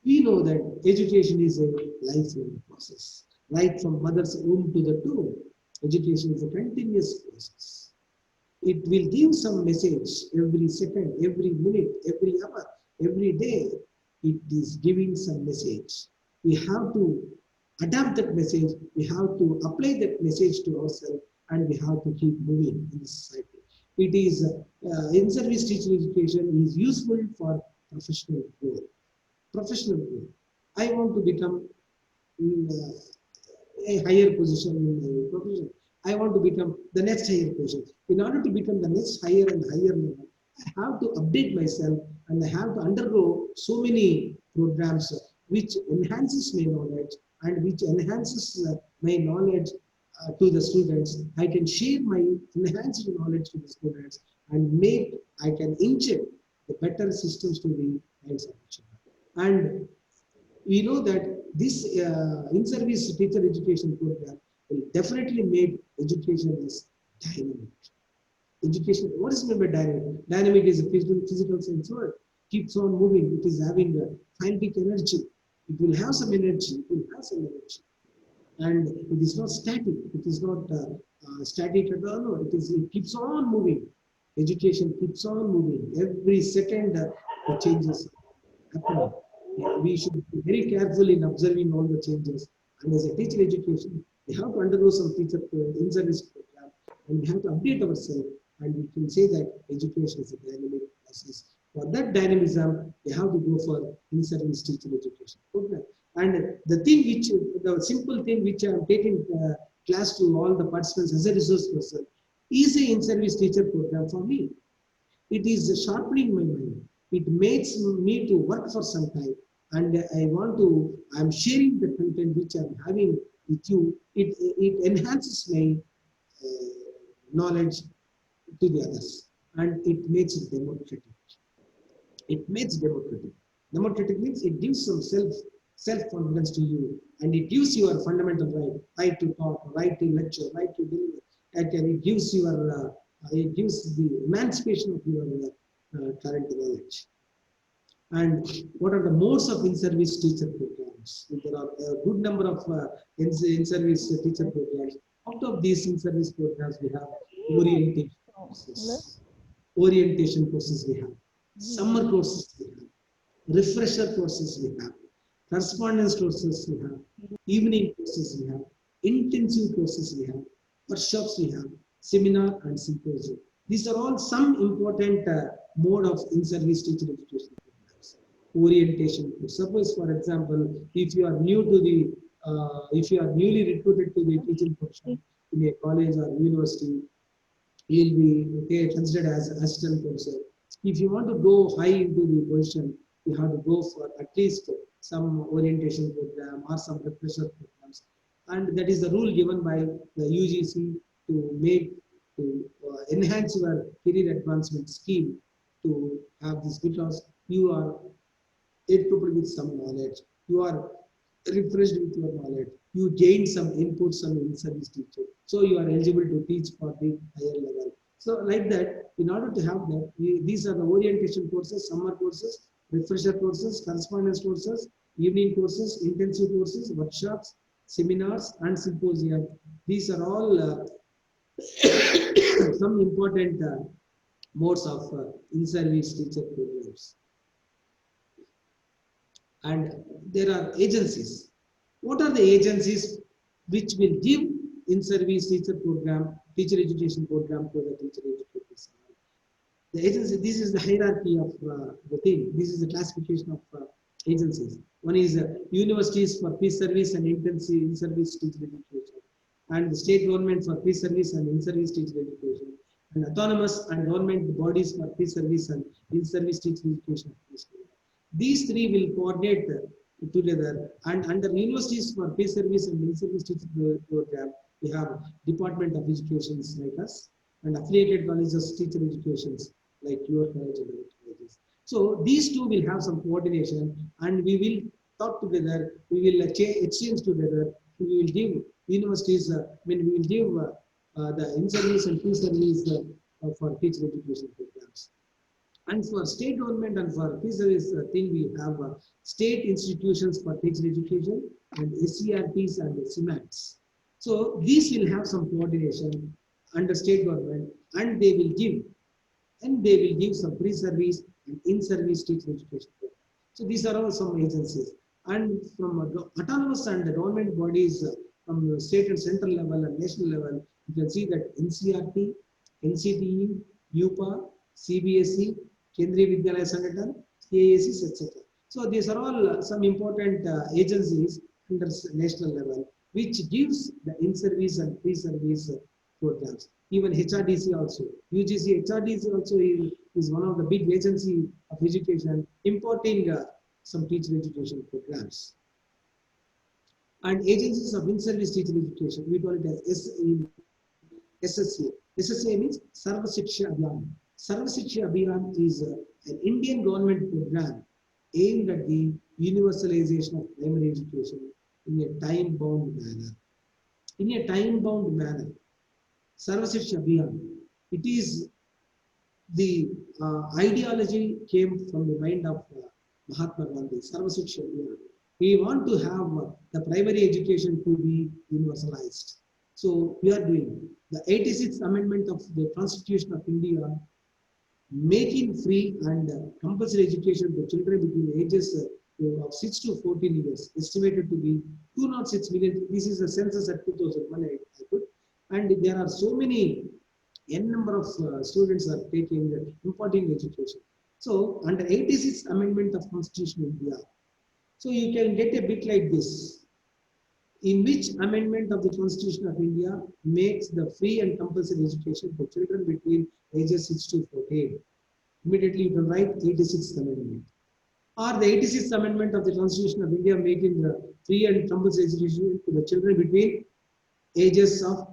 We know that education is a lifelong process. Right from mother's womb to the tomb, education is a continuous process. It will give some message every second, every minute, every hour, every day. It is giving some message. We have to adapt that message. We have to apply that message to ourselves, and we have to keep moving in the society. It is in-service teaching education is useful for professional growth. Professional growth. I want to become a higher position in my profession. I want to become the next higher position. In order to become the next higher and higher level, I have to update myself and I have to undergo so many programs which enhances my knowledge and which enhances my knowledge to the students. I can share my enhanced knowledge to the students and I can inject the better systems to the hands of the children. And we know that this in-service teacher education program will definitely make education as dynamic. Education, what is meant by dynamic? Dynamic is a physical sense word. Keeps on moving. It is having a kinetic energy. It will have some energy. It will have some energy. And it is not static. It is not static at all. No, it keeps on moving. Education keeps on moving. Every second, the changes happening. Yeah, we should be very careful in observing all the changes. And as a teacher education, we have to undergo some teacher in-service program, and we have to update ourselves. And we can say that education is a dynamic process. For that dynamism, we have to go for in-service teacher education program. And the simple thing which I am taking class to all the participants as a resource person is a in-service teacher program for me. It is sharpening my mind. It makes me to work for some time. And I'm sharing the content which I'm having with you. It enhances my knowledge to the others. And it makes it democratic. It makes democratic. Democratic means it gives some self-confidence to you, and it gives you a fundamental right to talk, right to lecture, right to deliver. It gives the emancipation of your current knowledge. And what are the modes of in-service teacher programs? There are a good number of in-service teacher programs. Out of these in-service programs, we have orientation courses we have, summer courses we have, refresher courses we have, correspondence courses we have, evening courses we have, intensive courses we have, workshops we have, seminar and symposium. These are all some important mode of in-service teacher education programs. Orientation. Suppose, for example, if you are new to the, if you are newly recruited to the teaching profession in a college or university, you will be considered as assistant professor. If you want to go high into the position, you have to go for at least some orientation program or some refresher programs. And that is the rule given by the UGC to make, to enhance your career advancement scheme to have this, because you are equipped with some knowledge. You are refreshed with your knowledge. You gain some input, some in-service teacher. So you are eligible to teach for the higher level. So like that, in order to have that, these are the orientation courses, summer courses, refresher courses, correspondence courses, evening courses, intensive courses, workshops, seminars, and symposium. These are all some important modes of in-service teacher programs. And there are agencies. What are the agencies which will give in-service teacher program, teacher education program to the teacher educators? The agency, this is the hierarchy of the thing. This is the classification of agencies. One is universities for pre-service and intensive in-service teacher education, and the state government for pre-service and in-service teacher education, and autonomous and government bodies for pre-service and in-service teacher education. These three will coordinate together, and under universities for pre-service and in-service teacher program, we have Department of Education like us, and affiliated colleges teacher educations like your college and other colleges. So these two will have some coordination, and we will talk together, we will exchange together, we will give universities, we will give the in-service and pre-service for teacher education programs. And for state government and for pre-service thing, we have state institutions for teacher education and SCRTs and CMATs. So these will have some coordination under state government, and they will give some pre-service and in-service teacher education program. So these are all some agencies. And from autonomous and government bodies from the state and central level and national level, you can see that NCRT, NCTE, UPA, CBSE, Kendriya Vidyalaya Sangathan, CISEs, etc. So these are all some important agencies under national level, which gives the in-service and pre-service programs. Even HRDC also, UGC HRDC also is one of the big agency of education importing some teacher education programs. And agencies of in-service teacher education, we call it as SSA. SSA means Sarva Shiksha Abhiyan. Sarva Shiksha Abhiyan is an Indian government program aimed at the universalization of primary education in a time-bound manner. In a time-bound manner, Sarva Shiksha Abhiyan, it is the ideology came from the mind of Mahatma Gandhi, Sarva Shiksha Abhiyan. We want to have the primary education to be universalized. So we are doing the 86th Amendment of the Constitution of India, making free and compulsory education to children between the ages of 6 to 14 years, estimated to be 206 million. This is the census at 2001, I put. And there are so many, n number of students are taking, imparting education. So under 86th Amendment of Constitution of India, so you can get a bit like this. In which amendment of the Constitution of India makes the free and compulsory education for children between ages 6 to 14? Immediately you can write 86th Amendment. Or the 86th Amendment of the Constitution of India making the free and compulsory education to the children between ages of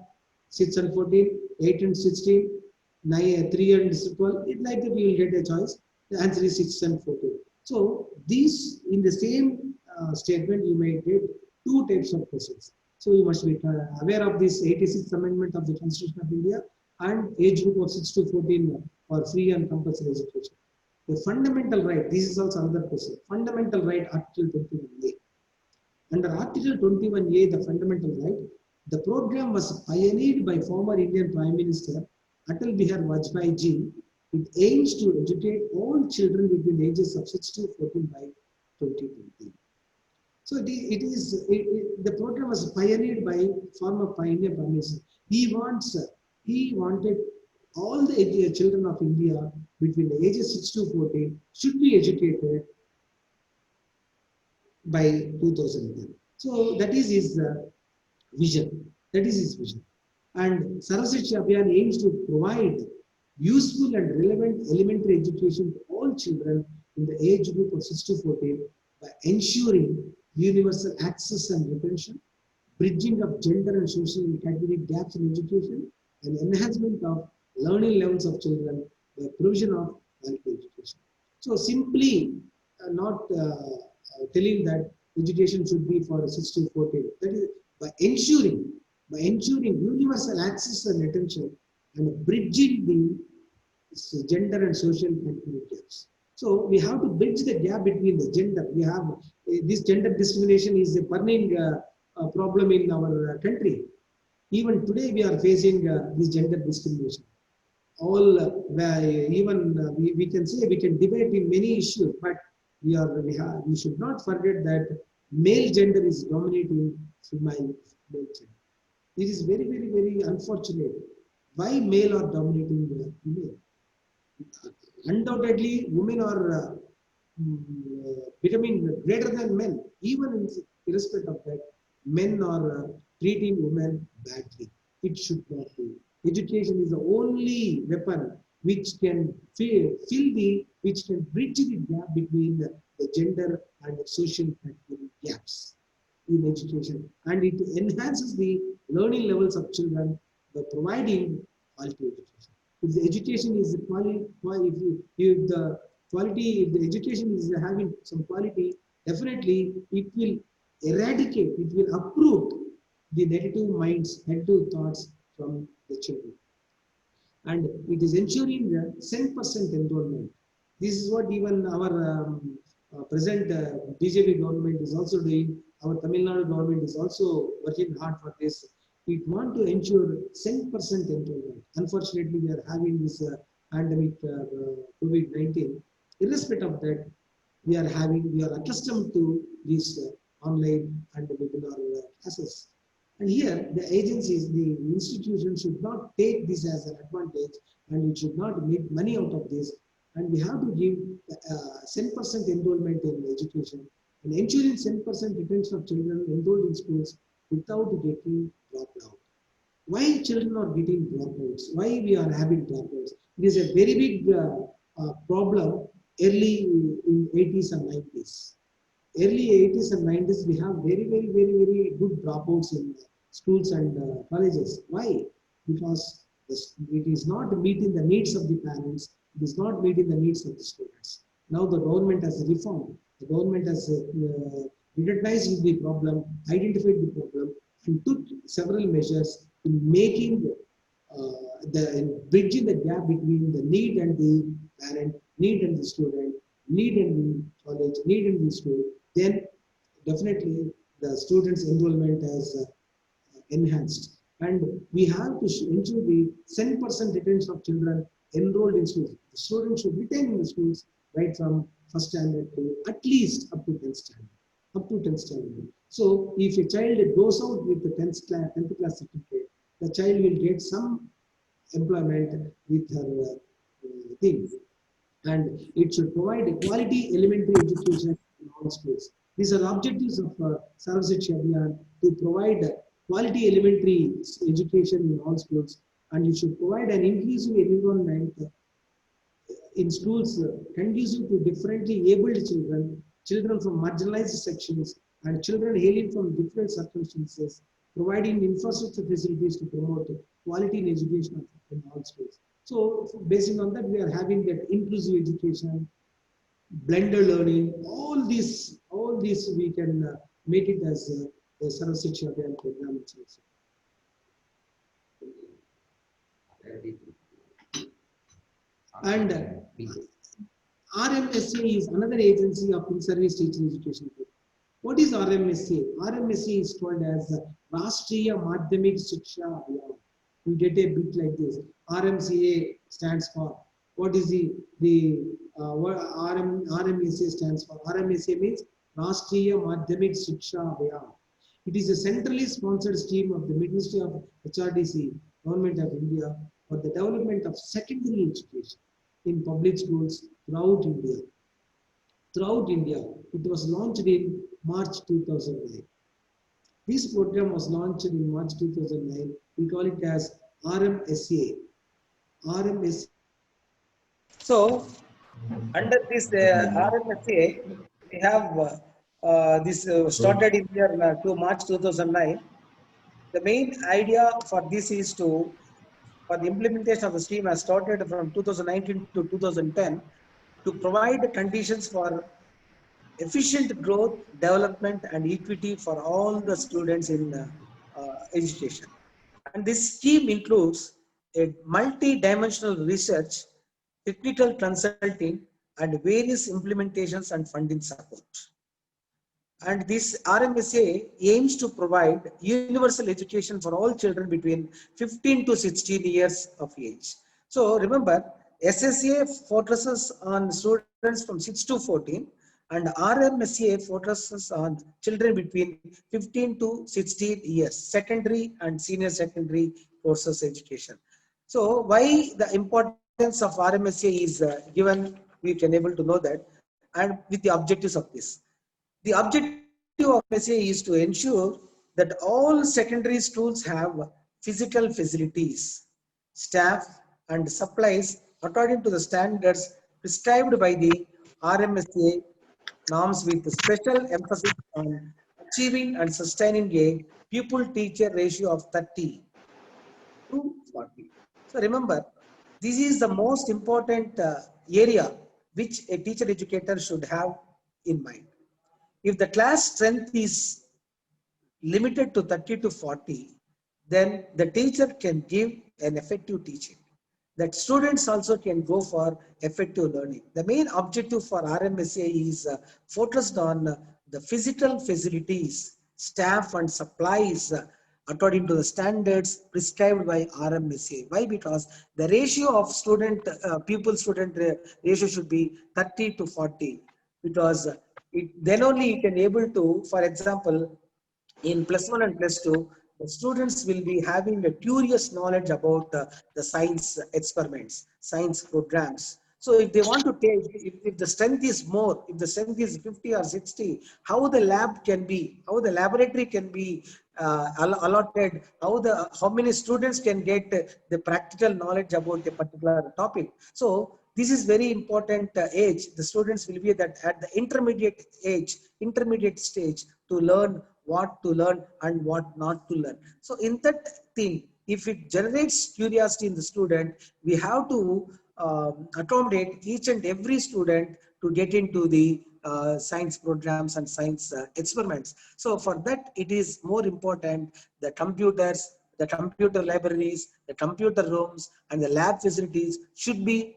6 and 14, 8 and 16, 9, 3 and 12. It like that you will get a choice. The answer is 6 and 14. So these, in the same statement, you may get two types of questions. So you must be aware of this 86th Amendment of the Constitution of India and age group of 6 to 14 for free and compulsory education. The fundamental right, this is also another question. Fundamental right, Article 21A. Under Article 21A, the fundamental right, the program was pioneered by former Indian Prime Minister Atal Bihari Vajpayee ji. It aims to educate all children between the ages of 6 to 14 by 2020. So the program was pioneered by former pioneer Prime Minister. He wanted all the children of India between the ages 6 to 14 should be educated by 2010. So that is his vision. That is his vision. And Sarv Shiksha Abhiyan aims to provide useful and relevant elementary education to all children in the age group of 6 to 14 by ensuring universal access and retention, bridging of gender and social category gaps in education, and enhancement of learning levels of children by provision of quality education. So simply not telling that education should be for 6 to 14. That is by ensuring universal access and attention and bridging the gender and social category gaps. So we have to bridge the gap between the gender. We have this gender discrimination is a burning problem in our country. Even today we are facing this gender discrimination. All we can say we can debate in many issues, but we should not forget that male gender is dominating female gender. This is very, very, very unfortunate. Why male are dominating the female? Undoubtedly, women are becoming greater than men. Even in irrespective of that, men are treating women badly. It should not be. Education is the only weapon which can which can bridge the gap between the gender and the social category gaps in education, and it enhances the learning levels of children by providing quality education. If the education is if the education is having some quality, definitely it will eradicate, it will uproot the negative thoughts from the children. And it is ensuring the 10% enrollment. This is what even our present BJP government is also doing. Our Tamil Nadu government is also working hard for this. We want to ensure 10% enrollment. Unfortunately, we are having this pandemic COVID-19. Irrespective of that, we are accustomed to these online and webinar classes. And here, the agencies, the institutions should not take this as an advantage, and it should not make money out of this. And we have to give 10% enrollment in education and ensuring 10% retention of children enrolled in schools without getting dropped out. Why children are getting dropouts? Why we are having dropouts? It is a very big problem early in 80s and 90s. Early 80s and 90s, we have very, very, very, very good dropouts in schools and colleges. Why? Because it is not meeting the needs of the parents. It is not meeting the needs of the students. Now the government has reformed. The government has recognized the problem, identified the problem, and took several measures in making in bridging the gap between the need and the parent, need and the student, need and the college, need and the school. Then definitely the students' enrollment has enhanced. And we have to ensure the 10% retention of children enrolled in schools. The students should retain in the schools right from first standard to at least up to 10th standard. Up to 10th standard. So if a child goes out with the 10th class certificate, the child will get some employment with her thing. And it should provide a quality elementary education in all schools. These are objectives of Sarv Shiksha Abhiyan, to provide quality elementary education in all schools, and you should provide an inclusive environment in schools conducive to differently abled children, children from marginalized sections, and children hailing from different circumstances, providing infrastructure facilities to promote quality in education in all schools. So, basing on that, we are having that inclusive education, blended learning, all these we can make it as a Sarv Shiksha Abhiyan program itself. And RMSA is another agency of in-service teaching education. What is RMSA? RMSA is called as Rashtriya Madhyamik Shiksha Abhiyan. You get a bit like this. RMCA stands for, what is what RMSA stands for? RMSA means Rashtriya Madhyamik Shiksha Abhiyan. It is a centrally sponsored scheme of the Ministry of HRDC, Government of India, for the development of secondary education in public schools throughout India. Throughout India, it was launched in March 2009. This program was launched in March 2009. We call it as RMSA. RMSA. So, under this RMSA, we have this started in year to March 2009. The main idea for this is for the implementation of the scheme has started from 2019 to 2010 to provide conditions for efficient growth, development, and equity for all the students in education. And this scheme includes a multi-dimensional research, technical consulting, and various implementations and funding support. And this RMSA aims to provide universal education for all children between 15 to 16 years of age. So remember, SSA focuses on students from 6 to 14 and RMSA focuses on children between 15 to 16 years, secondary and senior secondary courses education. So why the importance of RMSA is given, we can able to know that, and with the objectives of this. The objective of MSA is to ensure that all secondary schools have physical facilities, staff, and supplies according to the standards prescribed by the RMSA norms with special emphasis on achieving and sustaining a pupil-teacher ratio of 30 to 40. So remember, this is the most important area which a teacher educator should have in mind. If the class strength is limited to 30 to 40, then the teacher can give an effective teaching. That students also can go for effective learning. The main objective for RMSA is focused on the physical facilities, staff and supplies according to the standards prescribed by RMSA. Why? Because the ratio of pupil student ratio should be 30 to 40, because then only you can able to, for example, in plus one and plus two, the students will be having a curious knowledge about the science experiments, science programs. So if they want to take, if the strength is more, if the strength is 50 or 60, how the lab can be, how the laboratory can be allotted, how many students can get the practical knowledge about a particular topic. So this is very important age. The students will be that at the intermediate age, intermediate stage to learn what to learn and what not to learn. So in that thing, if it generates curiosity in the student, we have to accommodate each and every student to get into the science programs and science experiments. So for that, it is more important the computers, the computer libraries, the computer rooms, and the lab facilities should be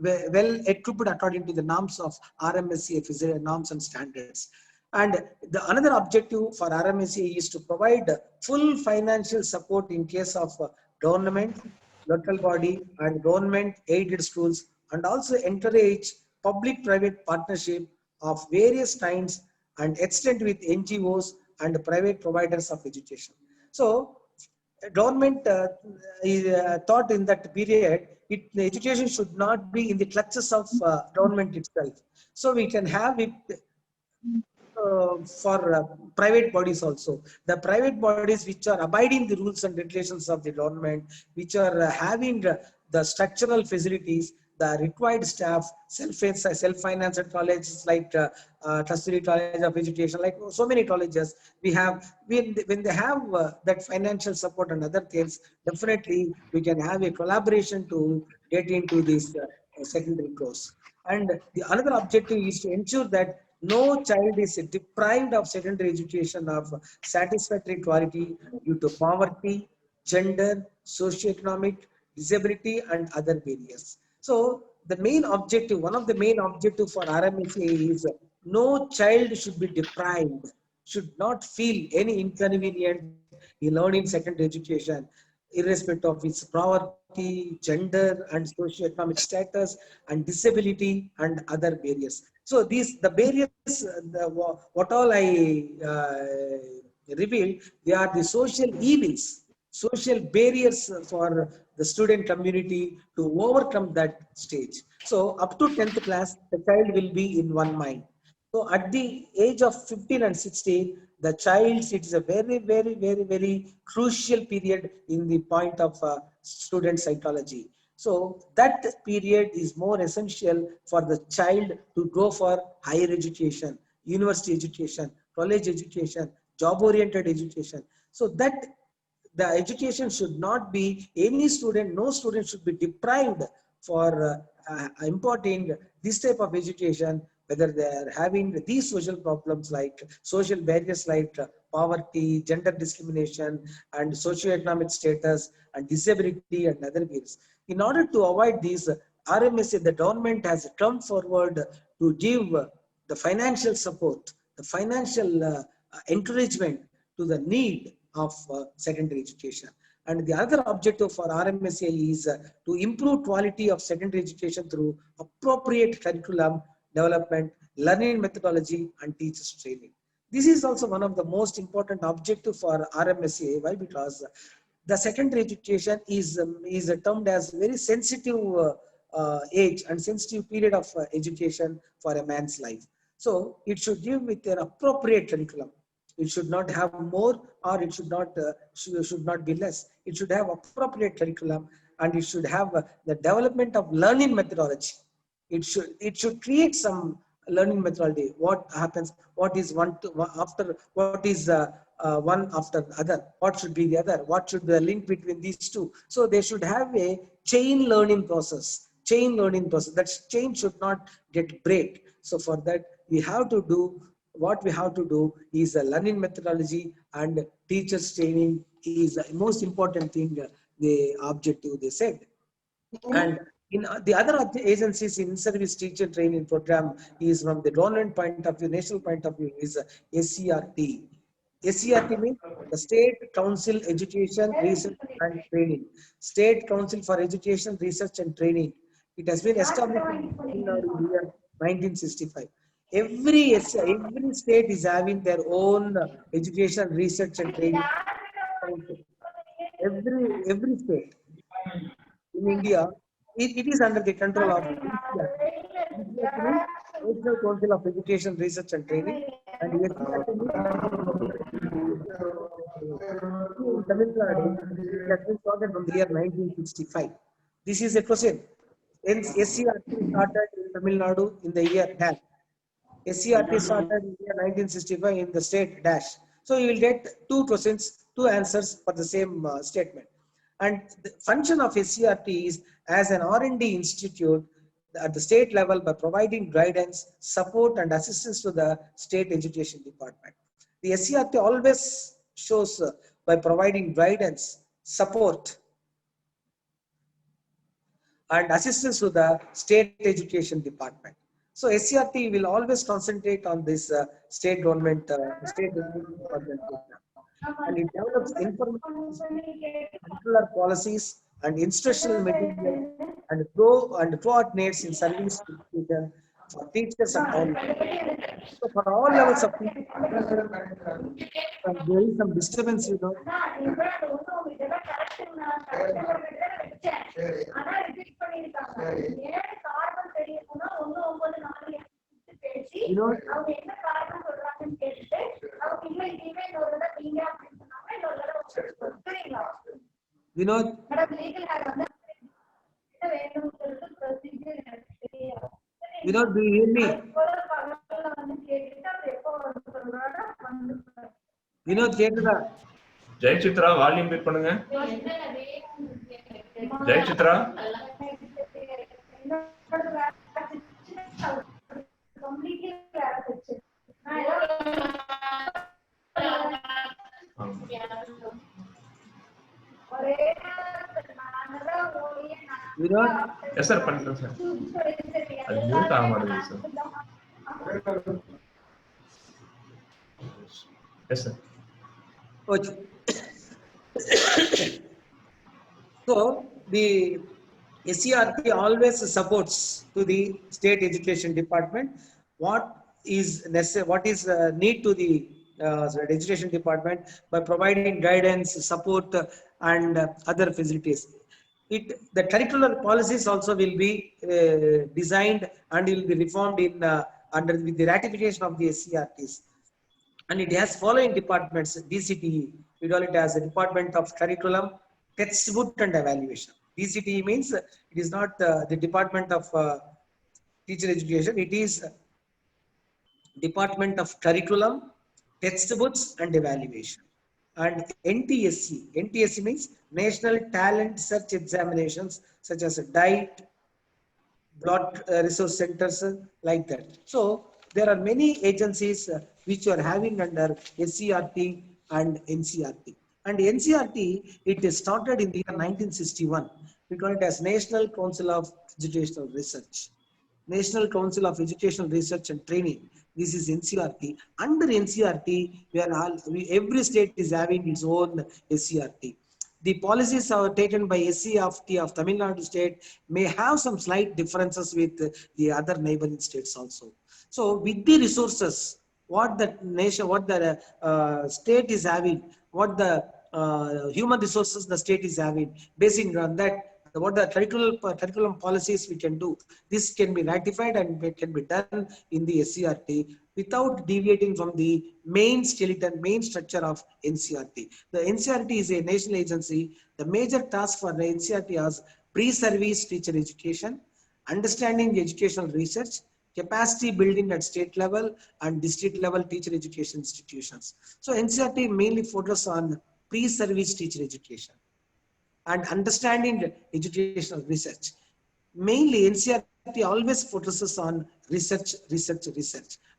well equipped according to the norms of RMSA norms and standards. And the another objective for RMSA is to provide full financial support in case of government, local body, and government aided schools, and also encourage public-private partnership of various kinds and extend with NGOs and private providers of education. So government thought in that period, the education should not be in the clutches of government itself. So we can have it for private bodies also. The private bodies which are abiding the rules and regulations of the government, which are having the structural facilities, the required staff, self-financed colleges like Kasturi College of Education, like so many colleges we have. When they have that financial support and other things, definitely we can have a collaboration to get into this secondary course. And the another objective is to ensure that no child is deprived of secondary education of satisfactory quality due to poverty, gender, socioeconomic, disability, and other barriers. So the main objective, one of the main objective for RMSA is no child should be deprived, should not feel any inconvenience in learning secondary education, irrespective of its poverty, gender, and socioeconomic status, and disability, and other barriers. So the barriers, what all I revealed, they are the social evils, social barriers for the student community to overcome that stage. So up to 10th class, the child will be in one mind. So at the age of 15 and 16, the child, it is a very, very, very, very crucial period in the point of student psychology. So that period is more essential for the child to go for higher education, university education, college education, job oriented education. So that the education should not be, any student, no student should be deprived for imparting this type of education, whether they are having these social problems like social barriers like poverty, gender discrimination, and socioeconomic status, and disability, and other barriers. In order to avoid these, RMSA, the government has come forward to give the financial support, the financial encouragement to the need of secondary education. And the other objective for RMSA is to improve quality of secondary education through appropriate curriculum development, learning methodology, and teachers training. This is also one of the most important objective for RMSA. Why? Because the secondary education is termed as very sensitive age and sensitive period of education for a man's life. So it should give with an appropriate curriculum. It should not have more, or it should not be less. It should have appropriate curriculum, and it should have the development of learning methodology. It should create some learning methodology. What happens? What is one to after? What is one after the other? What should be the other? What should be the link between these two? So they should have a chain learning process. Chain learning process. That chain should not get break. So for that, we have to do what we have to do is a learning methodology, and teachers training is the most important thing. The objective they said. And in the other agencies in service teacher training program is from the government point of view, national point of view, is SCRT. SCRT means the State Council Education Research and Training. State Council for Education Research and Training. It has been established in the year 1965. Every state is having their own education research and training council. Every state in India, it is under the control of NCERT. NCERT means National Council of Education Research and Training, and SCERT means in Tamil Nadu. It has been started from the year 1965. This is a question. SCRT started in Tamil Nadu in the year dash. SCRT started in the year 1965 in the state dash. So you will get two questions, two answers for the same statement. And the function of SCRT is as an R&D institute at the state level by providing guidance, support, and assistance to the state education department. The SCRT always shows by providing guidance, support, and assistance to the state education department. So SCRT will always concentrate on this state government, state education department program. And it develops information, curricular policies, and instructional material, and coordinates in service education for teachers at all levels. So for all levels of teachers, there is some disturbance, Vinod, Vinod, do you hear me? Vinod, கேக்குதா? Jai Chitra volume bit பண்ணுங்க. Jai Chitra Vinod, yes sir பண்ணிட்டேன் sir. அது mute ஆக மாட்டேங்குது sir. Yes sir. okay. So the SCRT always supports to the state education department what is necessary, what is need to the education department by providing guidance, support, and other facilities. The curricular policies also will be designed and will be reformed in under with the ratification of the SCRTs. And it has following departments: DCTE, we call it as a Department of Curriculum, Textbook and Evaluation. DCTE means it is not the Department of Teacher Education, it is Department of Curriculum, Textbooks and Evaluation. And NTSC means National Talent Search Examinations, such as DIET, blood resource centers, like that. So there are many agencies which are having under SCRT and NCRT. And NCRT, it is started in the year 1961. We call it as National Council of Educational Research. National Council of Educational Research and Training. This is NCRT. Under NCRT, every state is having its own SCRT. The policies are taken by SCRT of Tamil Nadu state may have some slight differences with the other neighboring states also. So with the resources, what the nation, what the state is having, what the human resources the state is having, basing on that, what the curriculum policies we can do, this can be ratified and it can be done in the SCRT without deviating from the main skeleton, main structure of NCRT. The NCRT is a national agency. The major task for the NCRT is pre-service teacher education, understanding the educational research, capacity building at state level and district level teacher education institutions. So NCRT mainly focuses on pre-service teacher education and understanding educational research. Mainly NCRT always focuses on research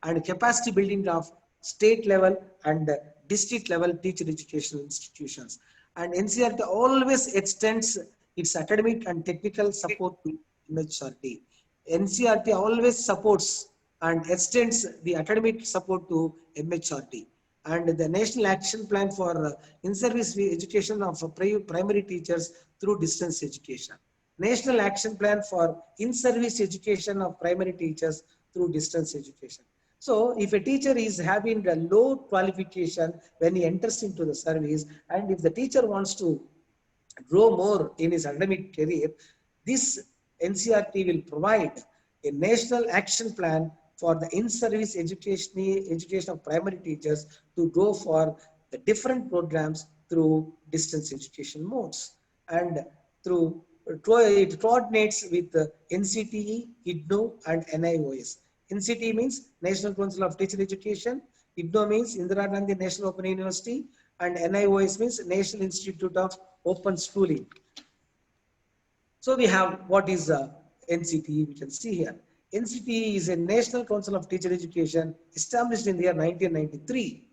and capacity building of state level and district level teacher educational institutions. And NCRT always extends its academic and technical support to MHRT. NCRT always supports and extends the academic support to MHRT. And the National Action Plan for in-service education of primary teachers through distance education. National Action Plan for in-service education of primary teachers through distance education. So if a teacher is having a low qualification when he enters into the service, and if the teacher wants to grow more in his academic career, this NCRT will provide a national action plan for the in-service education of primary teachers to go for the different programs through distance education modes. And through it coordinates with the NCTE, IGNOU and NIOS. NCTE means National Council of Teacher Education, IGNOU means Indira Gandhi National Open University, and NIOS means National Institute of Open Schooling. So we have what is NCTE, we can see here. NCTE is a National Council of Teacher Education established in the year 1993.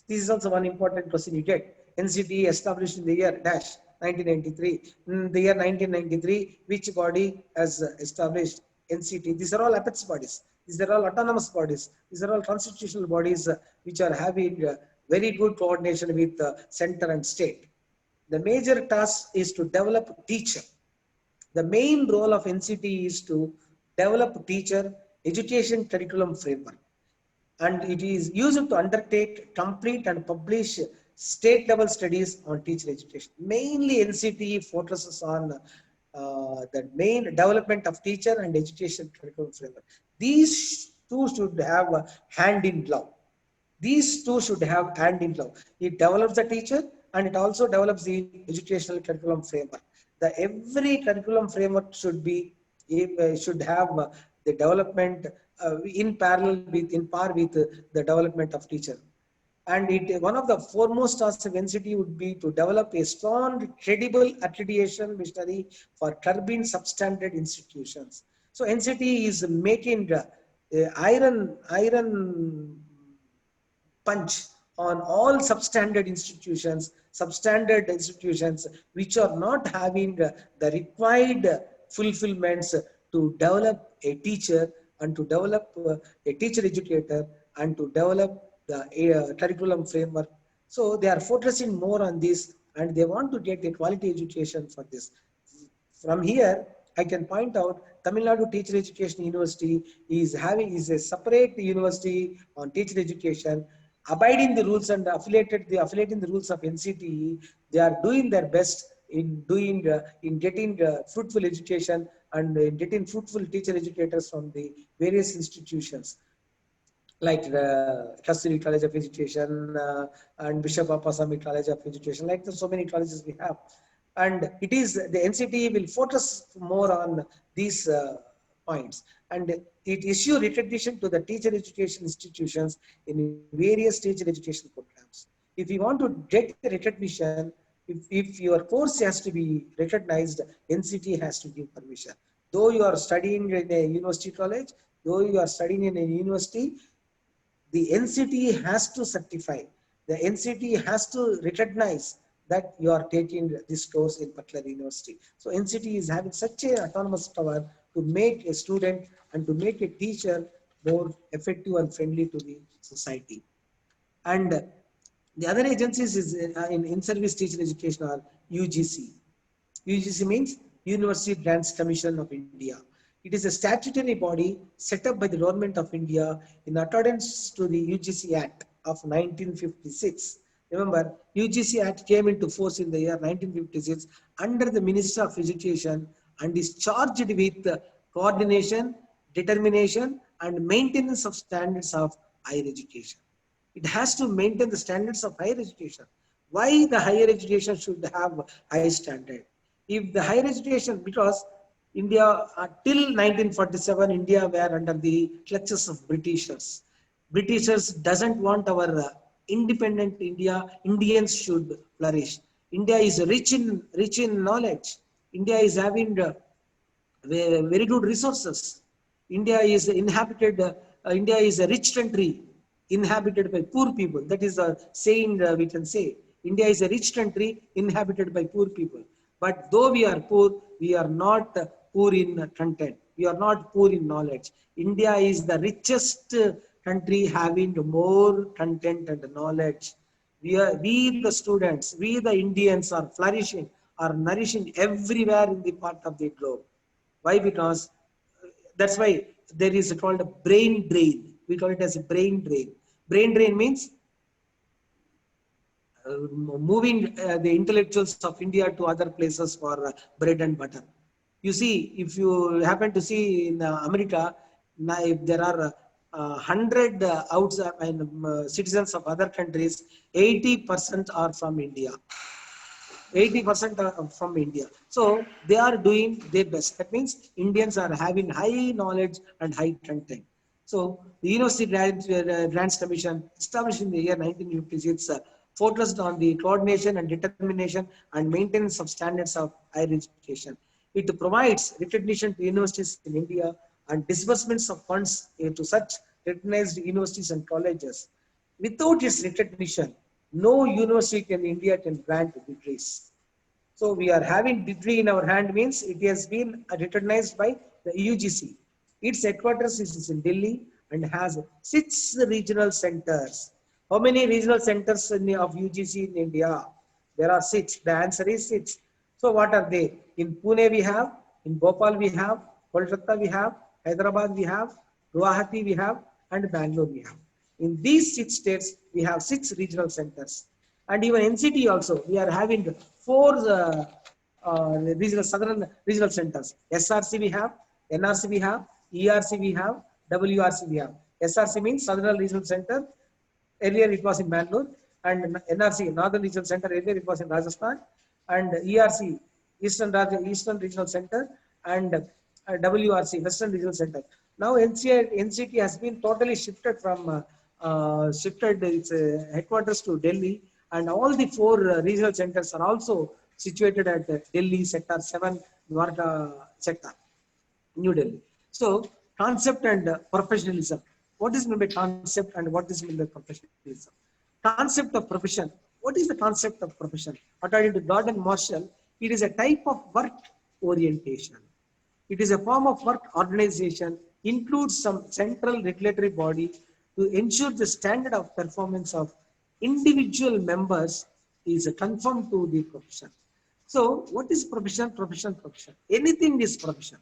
This is also one important question you get. NCTE established in the year dash 1993. In the year 1993, which body has established NCTE? These are all apex bodies. These are all autonomous bodies. These are all constitutional bodies which are having very good coordination with center and state. The major task is to develop a teacher. The main role of NCTE is to develop teacher education curriculum framework. And it is used to undertake, complete and publish state level studies on teacher education. Mainly NCTE focuses on the main development of teacher and education curriculum framework. These two should have hand in glove. These two should have hand in glove. It develops the teacher and it also develops the educational curriculum framework. Every curriculum framework should have the development in parallel with, in par with the development of teacher. And one of the foremost tasks of NCTE would be to develop a strong, credible accreditation machinery for curbing substandard institutions. So NCTE is making iron punch on all substandard institutions which are not having the required fulfillments to develop a teacher and to develop a teacher educator and to develop the curriculum framework. So they are focusing more on this and they want to get a quality education for this. From here, I can point out Tamil Nadu Teacher Education University is a separate university on teacher education, abiding the rules and affiliating the rules of NCTE. They are doing their best in getting fruitful education and getting fruitful teacher educators from the various institutions like the Kasturi College of Education and Bishop Appasamy College of Education, like so many colleges we have. And it is the NCTE will focus more on these points, and it issue recognition to the teacher education institutions in various teacher education programs. If you want to get the recognition, if your course has to be recognized, NCTE has to give permission. Though you are studying in a university college, though you are studying in a university, the NCTE has to certify, the NCTE has to recognize that you are taking this course in particular university. So NCTE is having such an autonomous power to make a student and to make a teacher more effective and friendly to the society. And the other agencies is in service teacher education are UGC. UGC means University Grants Commission of India. It is a statutory body set up by the Government of India in accordance to the UGC Act of 1956. Remember, UGC Act came into force in the year 1956 under the Minister of Education and is charged with coordination, determination, and maintenance of standards of higher education. It has to maintain the standards of higher education. Why the higher education should have high standard? If the higher education, because India till 1947, India were under the clutches of Britishers. Britishers doesn't want our independent India. Indians should flourish. India is rich in knowledge. India is having very good resources. India is inhabited. India is a rich country inhabited by poor people. That is a saying we can say. India is a rich country inhabited by poor people. But though we are poor, we are not poor in content. We are not poor in knowledge. India is the richest country having more content and knowledge. We the students, we the Indians are flourishing, are nourishing everywhere in the part of the globe. Why? Because that's why there is called a brain drain. We call it as a brain drain. Brain drain means moving the intellectuals of India to other places for bread and butter. You see, if you happen to see in America, now if there are 100 outside citizens of other countries, 80% are from India. 80% are from India. So they are doing their best. That means Indians are having high knowledge and high content. So the University Grants Commission, established in the year 1956, focused on the coordination and determination and maintenance of standards of higher education. It provides recognition to universities in India and disbursements of funds to such recognized universities and colleges. Without its recognition, no university in India can grant degrees. So we are having degree in our hand means it has been recognized by the UGC. Its headquarters is in Delhi and has 6 regional centers. How many regional centers of UGC in India? There are 6. The answer is 6. So what are they? In Pune we have, in Bhopal we have, Kolkata we have, Hyderabad we have, Guwahati we have, and Bangalore we have. In these 6 states, we have 6 regional centers. And even NCT also, we are having 4 southern regional centers. SRC we have, NRC we have, ERC we have, WRC we have. SRC means Southern Regional Center. Earlier it was in Bangalore. And NRC, Northern Regional Center, earlier it was in Rajasthan. And ERC, Eastern Regional Center. And WRC, Western Regional Center. Now NCT has been totally shifted from shifted its headquarters to Delhi, and all the 4 regional centers are also situated at Delhi Sector 7, Dwarka Sector, New Delhi. So concept and professionalism. What is meant by concept and what is meant by professionalism? Concept of profession. What is the concept of profession? According to Gordon Marshall, it is a type of work orientation. It is a form of work organization, includes some central regulatory body to ensure the standard of performance of individual members is conformed to the profession. So what is profession? Profession, profession. Anything is profession.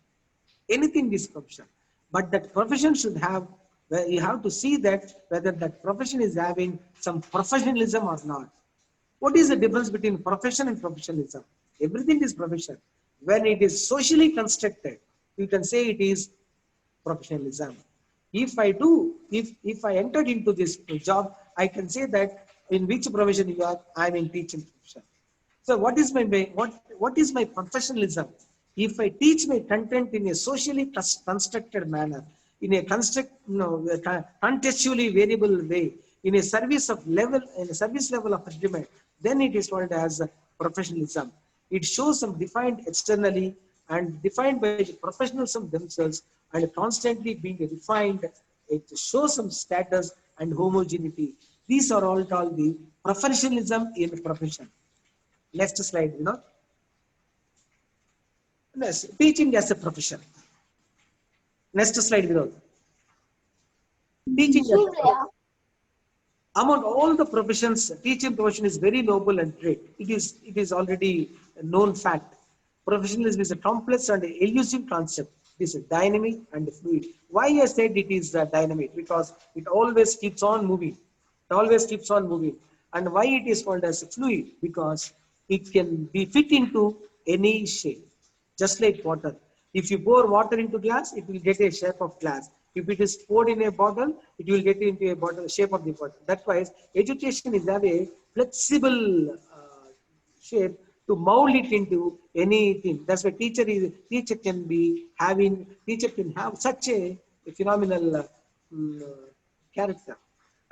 Anything is profession. But that profession should have, where you have to see that whether that profession is having some professionalism or not. What is the difference between profession and professionalism? Everything is profession. When it is socially constructed, you can say it is professionalism. If I entered into this job, I can say that in which profession you are, I am in teaching profession. So what is my professionalism? If I teach my content in a socially constructed manner, in a contextually variable way, in a service level of achievement, then it is called as professionalism. It shows some defined externally and defined by the professionals themselves and constantly being refined. It shows some status and homogeneity. These are all called the professionalism in profession. Next slide, Yes, teaching as a profession. Next slide, Vinod. Teaching as a profession. Among all the professions, teaching profession is very noble and great. It is already a known fact. Professionalism is a complex and elusive concept. It is a dynamic and fluid. Why I said it is dynamic? Because it always keeps on moving. It always keeps on moving. And why it is called as fluid? Because it can be fit into any shape, just like water. If you pour water into glass, it will get a shape of glass. If it is poured in a bottle, it will get into a bottle shape of the bottle. That's why education is have a flexible shape to mold it into anything. That's why teacher can have such a phenomenal character,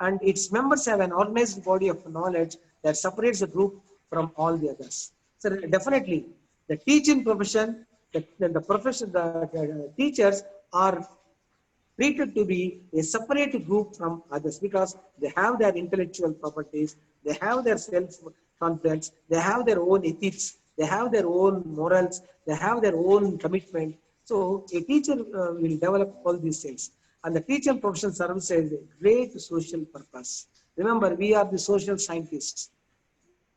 and its members have an organized body of knowledge that separates the group from all the others. So definitely, the teaching profession, the profession, the teachers are treated to be a separate group from others because they have their intellectual properties, they have their self-confidence, they have their own ethics, they have their own morals, they have their own commitment. So a teacher will develop all these things. And the teacher profession serves as a great social purpose. Remember, we are the social scientists.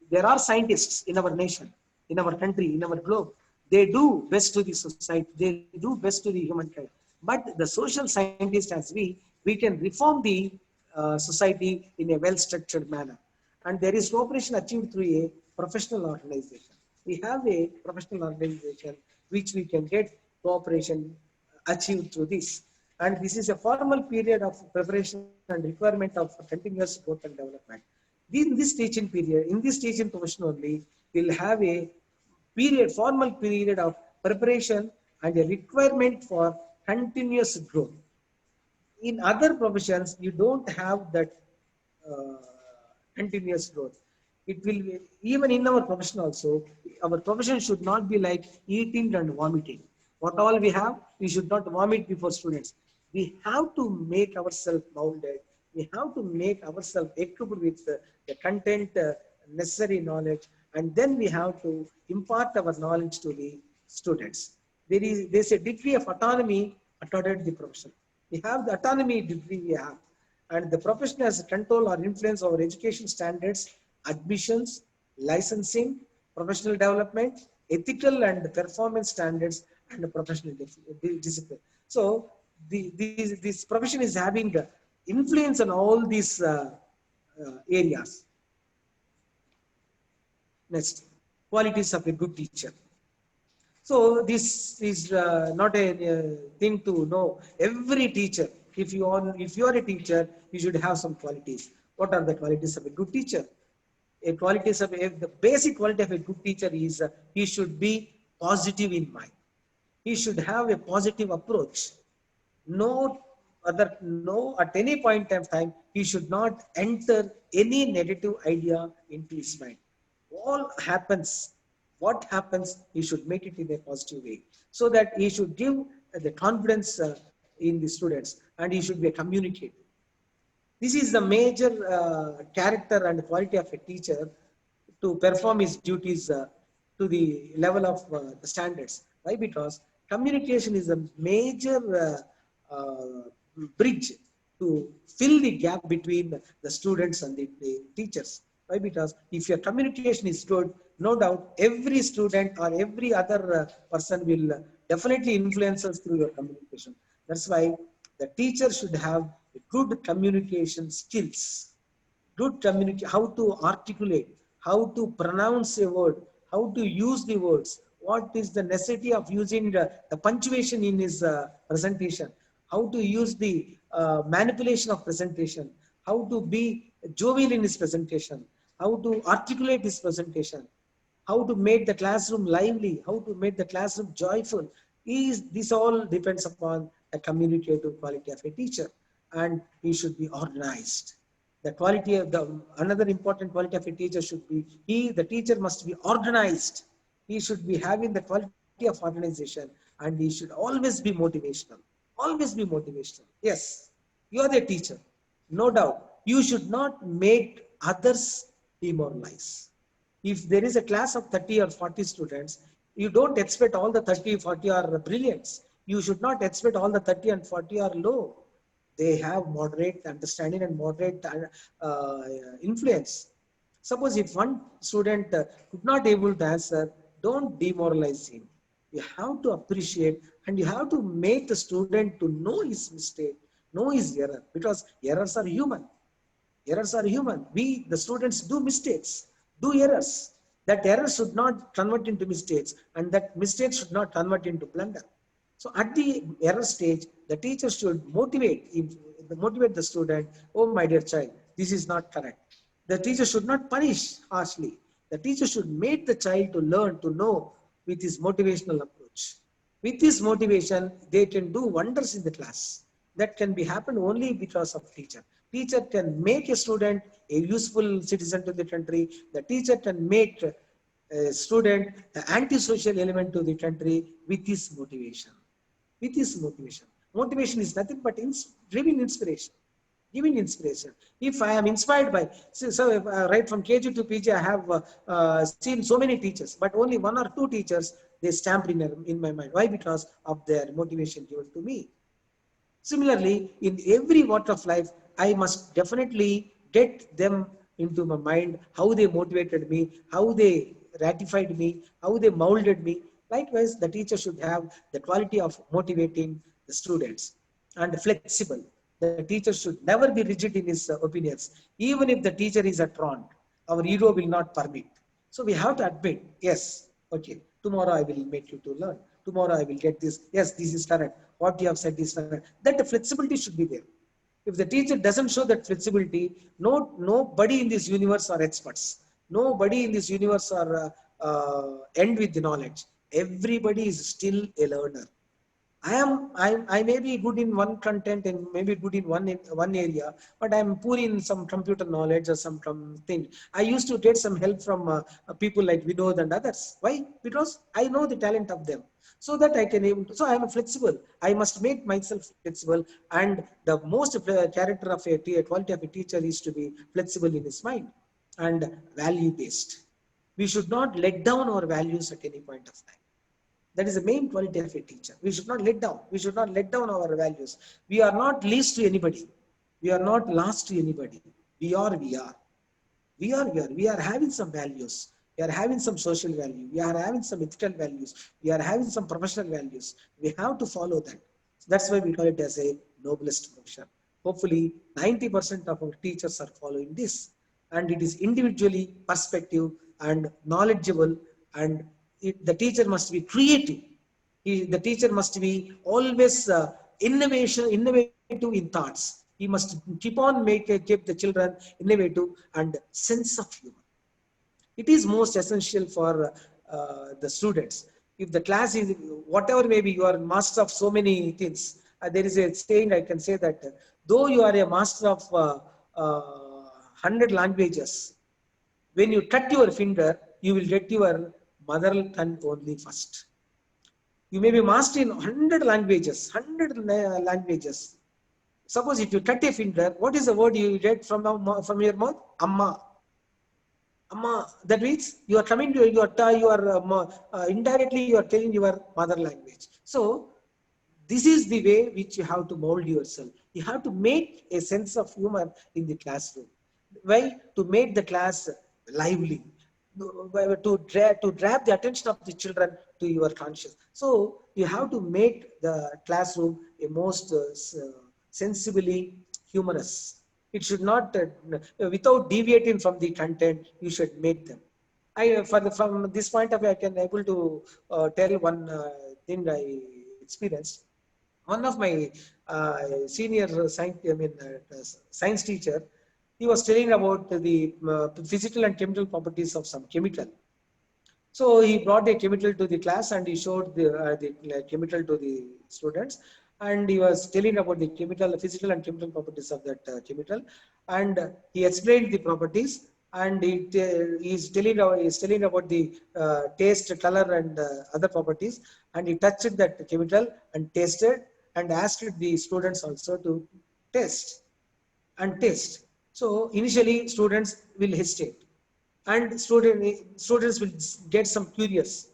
There are scientists in our nation, in our country, in our globe. They do best to the society, they do best to the humankind. But the social scientists, as we can reform the society in a well-structured manner. And there is cooperation achieved through a professional organization. We have a professional organization which we can get cooperation achieved through this. And this is a formal period of preparation and requirement of continuous growth and development. In this teaching profession only, we'll have a formal period of preparation and a requirement for continuous growth. In other professions, you don't have that uh, continuous growth. It will be, even in our profession also, our profession should not be like eating and vomiting. What all we have, we should not vomit before students. We have to make ourselves molded. We have to make ourselves equipped with the content, necessary knowledge, and then we have to impart our knowledge to the students. There's a degree of autonomy accorded the profession. We have the autonomy degree we have, and the profession has control or influence over education standards, admissions, licensing, professional development, ethical and performance standards, and professional discipline. So this profession is having influence on all these areas. Next, qualities of a good teacher. So this is not a thing to know. Every teacher, if you are a teacher, you should have some qualities. What are the qualities of a good teacher? The basic quality of a good teacher is he should be positive in mind. He should have a positive approach. No, at any point of time, he should not enter any negative idea into his mind. All happens, what happens, he should make it in a positive way, so that he should give the confidence in the students, and he should be a communicator. This is the major character and quality of a teacher to perform his duties to the level of the standards. Why? Because communication is a major bridge to fill the gap between the students and the teachers. Why? Because if your communication is good, no doubt every student or every other person will definitely influence us through your communication. That's why the teacher should have good communication skills, good communicate, how to articulate, how to pronounce a word, how to use the words, what is the necessity of using the punctuation in his presentation, how to use the manipulation of presentation, how to be jovial in his presentation, how to articulate his presentation, how to make the classroom lively, how to make the classroom joyful. This all depends upon the communicative quality of a teacher, and he should be organized. The quality of the another important quality of a teacher should be the teacher must be organized. He should be having the quality of organization, and he should always be motivational. Always be motivational. Yes, you are the teacher, no doubt. You should not make others demoralize. If there is a class of 30 or 40 students, you don't expect all the 30, 40 are brilliant. You should not expect all the 30 and 40 are low. They have moderate understanding and moderate uh, influence. Suppose if one student could not able to answer, don't demoralize him. You have to appreciate and you have to make the student to know his mistake, know his error, because errors are human. Errors are human. We, the students, do mistakes, do errors. That error should not convert into mistakes, and that mistakes should not convert into blunder. So at the error stage, the teacher should motivate the student. Oh, my dear child, this is not correct. The teacher should not punish harshly. The teacher should make the child to learn, to know with his motivational approach. With this motivation, they can do wonders in the class. That can be happen only because of teacher. Teacher can make a student a useful citizen to the country. The teacher can make a student an antisocial element to the country with his motivation. With his motivation. Motivation is nothing but giving inspiration. Giving inspiration. If I am inspired by, right from KG to PG, I have seen so many teachers, but only one or two teachers they stamped in my mind. Why? Because of their motivation given to me. Similarly, in every walk of life, I must definitely get them into my mind, how they motivated me, how they ratified me, how they molded me. Likewise, the teacher should have the quality of motivating the students and flexible. The teacher should never be rigid in his opinions. Even if the teacher is a truant, our ego will not permit. So we have to admit, yes, okay, tomorrow I will make you to learn. Tomorrow I will get this. Yes, this is correct. What you have said is correct. That the flexibility should be there. If the teacher doesn't show that flexibility, nobody in this universe are experts. Nobody in this universe are end with the knowledge. Everybody is still a learner. I may be good in one content and maybe good in one area, but I'm poor in some computer knowledge or some thing. I used to get some help from people like Vinod and others. Why? Because I know the talent of them, so that I can able to. So I am flexible. I must make myself flexible, and the most character of a quality of a teacher is to be flexible in his mind and value based. We should not let down our values at any point of time. That is the main quality of a teacher. We should not let down. We should not let down our values. We are not least to anybody. We are not last to anybody. We are, we are. We are, we are. We are having some values. We are having some social value. We are having some ethical values. We are having some professional values. We have to follow that. That's why we call it as a noblest profession. Hopefully, 90% of our teachers are following this. And it is individually perspective and knowledgeable, and the teacher must be creative. The teacher must be always innovative in thoughts. He must keep on keep the children innovative and sense of humor. It is most essential for the students. If the class is whatever, maybe you are master of so many things. There is a saying I can say that though you are a master of 100 languages, when you cut your finger, you will get your mother tongue only first. You may be master in 100 languages, 100 languages. Suppose if you cut a finger, what is the word you get from your mouth? Amma. Amma. That means you are coming to indirectly you are telling your mother language. So this is the way which you have to mold yourself. You have to make a sense of humor in the classroom. Why? To make the class lively, to grab the attention of the children to your conscious. So you have to make the classroom a most sensibly humorous. It should not, without deviating from the content, you should make them. From this point of view, I can able to tell one thing I experienced. One of my senior science teacher, he was telling about the physical and chemical properties of some chemical. So he brought a chemical to the class and he showed the chemical to the students, and he was telling about the physical and chemical properties of that chemical, and he explained the properties, and he's telling about the taste, color, and other properties, and he touched that chemical and tasted and asked the students also to taste and taste. So initially students will hesitate and students will get some curious.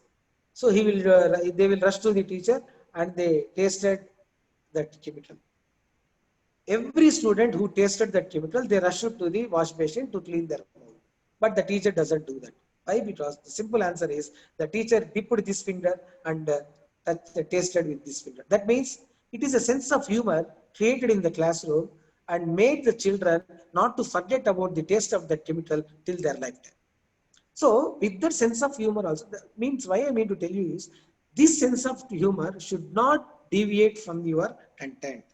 So they will rush to the teacher and they tasted that chemical. Every student who tasted that chemical, they rush to the wash basin to clean their mouth. But the teacher doesn't do that. Why? Because the simple answer is the teacher dipped this finger and tasted with this finger. That means it is a sense of humor created in the classroom and made the children not to forget about the taste of that chemical till their lifetime. So with that sense of humor also, that means why I mean to tell you is this sense of humor should not deviate from your content.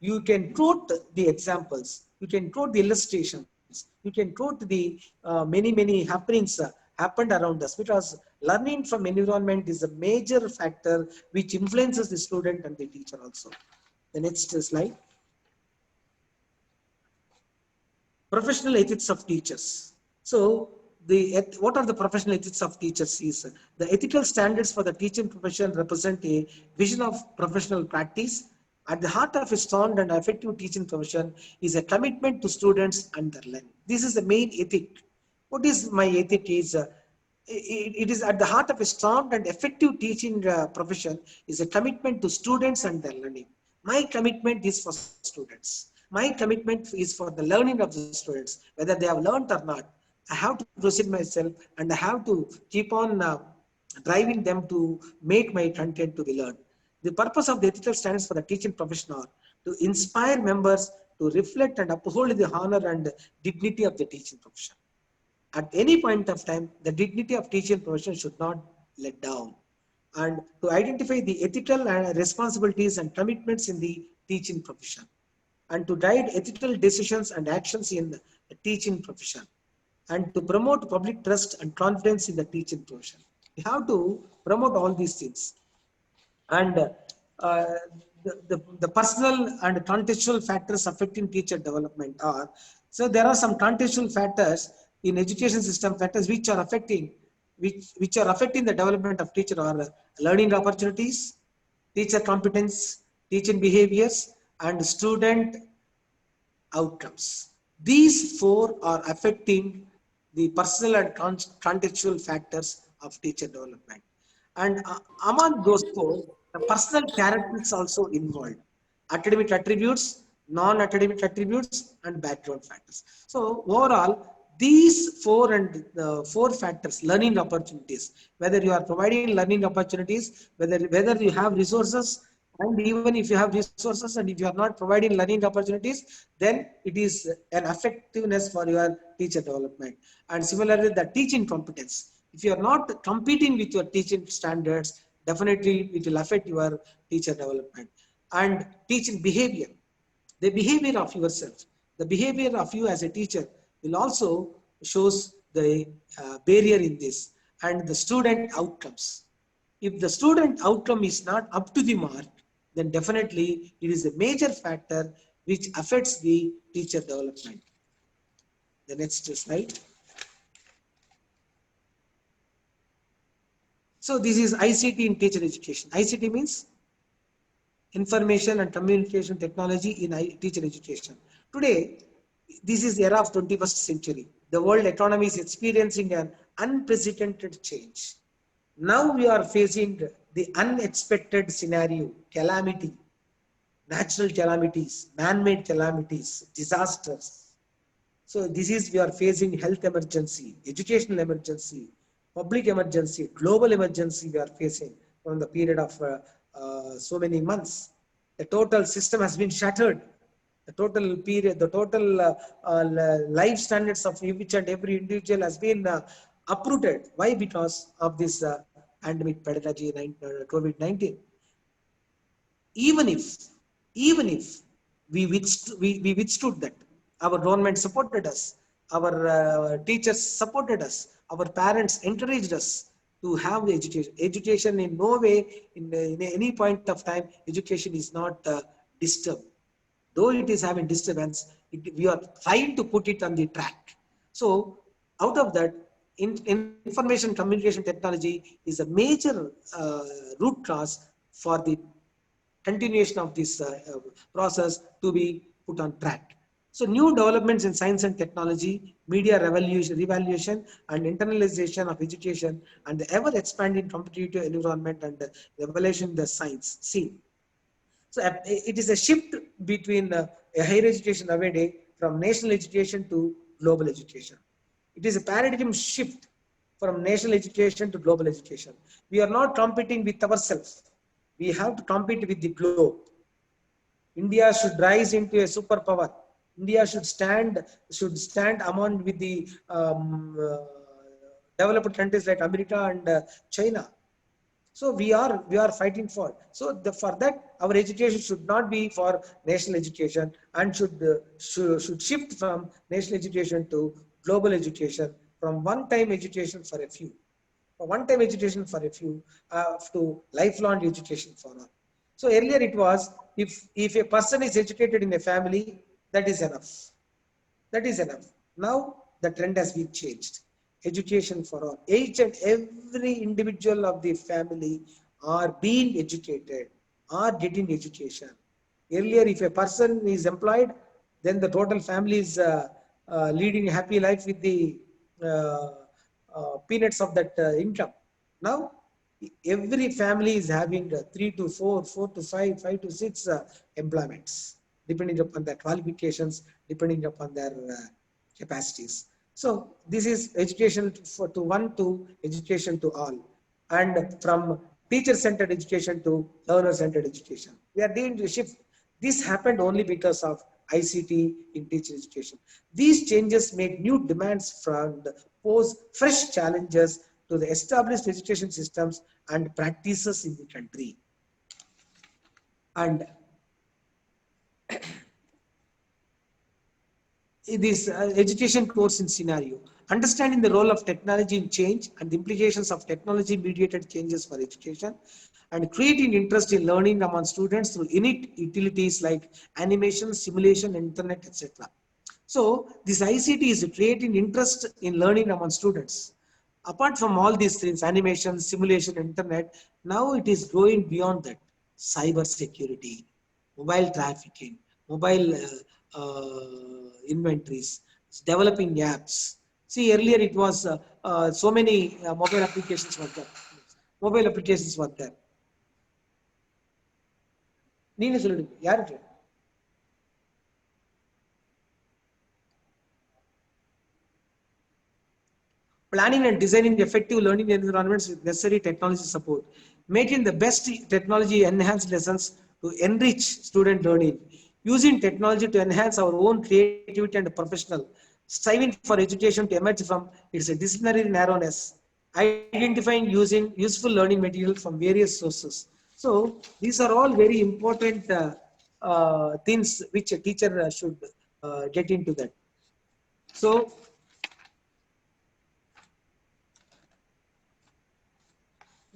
You can quote the examples, you can quote the illustrations, you can quote the many happenings happened around us, because learning from environment is a major factor which influences the student and the teacher also. The next slide. Professional ethics of teachers. So what are the professional ethics of teachers is the ethical standards for the teaching profession represent a vision of professional practice. At the heart of a sound and effective teaching profession is a commitment to students and their learning. This is the main ethic. What is my ethic is it is at the heart of a strong and effective teaching profession is a commitment to students and their learning. My commitment is for students. My commitment is for the learning of the students, whether they have learned or not. I have to proceed myself and I have to keep on driving them to make my content to be learned. The purpose of the ethical standards for the teaching profession are to inspire members to reflect and uphold the honor and dignity of the teaching profession. At any point of time, the dignity of teaching profession should not let down, and to identify the ethical responsibilities and commitments in the teaching profession, and to guide ethical decisions and actions in the teaching profession, and to promote public trust and confidence in the teaching profession. We have to promote all these things. And the personal and contextual factors affecting teacher development are, so there are some contextual factors in education system, factors which are affecting the development of teacher are learning opportunities, teacher competence, teaching behaviors, and student outcomes. These four are affecting the personal and contextual factors of teacher development. And among those four, the personal characteristics also involved: academic attributes, non-academic attributes, and background factors. So overall, these four factors, learning opportunities, whether you are providing learning opportunities, whether you have resources, and even if you have resources and if you are not providing learning opportunities, then it is an effectiveness for your teacher development. And similarly, the teaching competence. If you are not competing with your teaching standards, definitely it will affect your teacher development. And teaching behavior, the behavior of yourself, the behavior of you as a teacher will also shows the barrier in this. And the student outcomes. If the student outcome is not up to the mark, then definitely it is a major factor which affects the teacher development. The next slide. So this is ICT in teacher education. ICT means information and communication technology in teacher education. Today, this is the era of 21st century. The world economy is experiencing an unprecedented change. Now we are facing the unexpected scenario, calamity, natural calamities, man-made calamities, disasters. So this is, we are facing health emergency, educational emergency, public emergency, global emergency we are facing from the period of so many months. The total system has been shattered. The total period, the total life standards of each and every individual has been uprooted. Why? Because of this pandemic pedagogy, COVID-19. Even if, even if we withstood that, our government supported us, our teachers supported us, our parents encouraged us to have the education. Education in no way, in any point of time, education is not disturbed. Though it is having disturbance, we are trying to put it on the track. So out of that, information communication technology is a major root cause for the continuation of this process to be put on track. So new developments in science and technology, media revolution and internalization of education, and the ever expanding competitive environment and the revelation in the science. See, so it is a shift between a higher education nowadays from national education to global education. It is a paradigm shift from national education to global education. We are not competing with ourselves. We have to compete with the globe. India should rise into a superpower. India should stand among with the developed countries like America and China. So we are fighting for. So for that, our education should not be for national education and should shift from national education to global education, from one-time education for a few, one-time education for a few to lifelong education for all. So earlier it was, if a person is educated in a family, that is enough. That is enough. Now the trend has been changed. Education for all. Each and every individual of the family are being educated, are getting education. Earlier, if a person is employed, then the total family is leading a happy life with the uh, peanuts of that income. Now, every family is having 3 to 4, 4 to 5, 5 to 6 employments, depending upon their qualifications, depending upon their capacities. So this is education to one to education to all, and from teacher-centered education to learner-centered education. We are doing the shift. This happened only because of ICT in teacher education. These changes make new demands from pose fresh challenges to the established education systems and practices in the country. And this education course in scenario, understanding the role of technology in change and the implications of technology mediated changes for education, and creating interest in learning among students through innate utilities like animation, simulation, internet, etc. So this ICT is creating interest in learning among students. Apart from all these things, animation, simulation, internet, now it is going beyond that. Cyber security, mobile trafficking, mobile inventories, developing apps. See, earlier it was so many mobile applications were there. Mobile applications were there. நீங்க சொல்லுங்க யாருக்கு? Planning and designing effective learning environments with necessary technology support, making the best technology enhanced lessons to enrich student learning, using technology to enhance our own creativity and professional, striving for education to emerge from its disciplinary narrowness, identifying using useful learning material from various sources. So these are all very important things which a teacher should get into that. So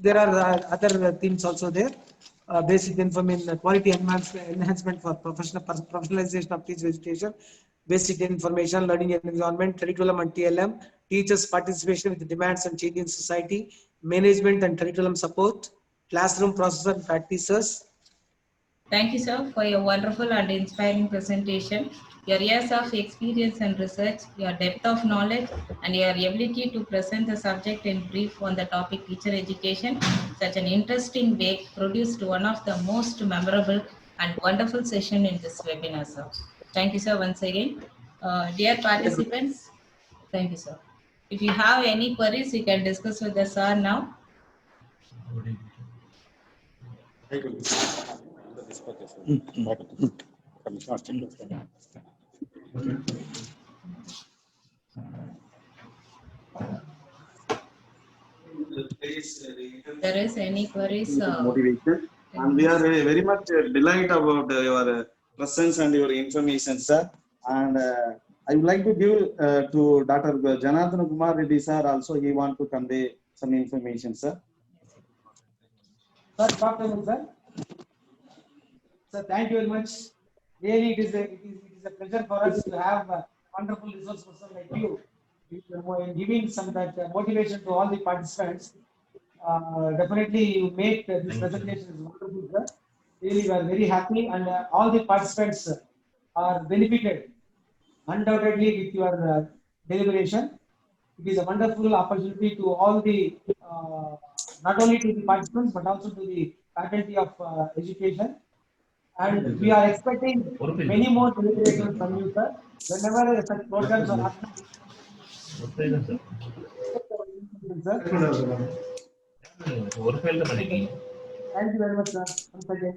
there are other things also there. Basic information, quality enhancement for professionalization of teacher education, basic information, learning environment, curriculum and TLM, teachers' participation with the demands and changing society, management and curriculum support, classroom process and practices. Thank you, sir, for your wonderful and inspiring presentation. Your years of experience and research, your depth of knowledge, and your ability to present the subject in brief on the topic teacher education, such an interesting way, produced one of the most memorable and wonderful session in this webinar, sir. Thank you, sir, once again. Dear participants, thank you, sir. If you have any queries, you can discuss with the sir now. There is any queries? Motivation. And we are very much delighted about your presence and your information, sir. And I would like to give to Dr. Janardhan Kumar Reddy, sir. Also, he want to convey some information, sir. Sir, good afternoon, sir. Sir, thank you very much. Really, it is a pleasure for us to have a wonderful resource person like you giving some that motivation to all the participants. Definitely, you make this presentation is wonderful, sir. Really, we are very happy, and all the participants are benefited undoubtedly with your deliberation. It is a wonderful opportunity to all the not only to the participants but also to the faculty of education. And we are expecting many more deliberations from you, sir. Whenever such programs are happening, sir. ஒரு file தான் பண்ணிருக்கீங்க Thank you very much, sir. Once again.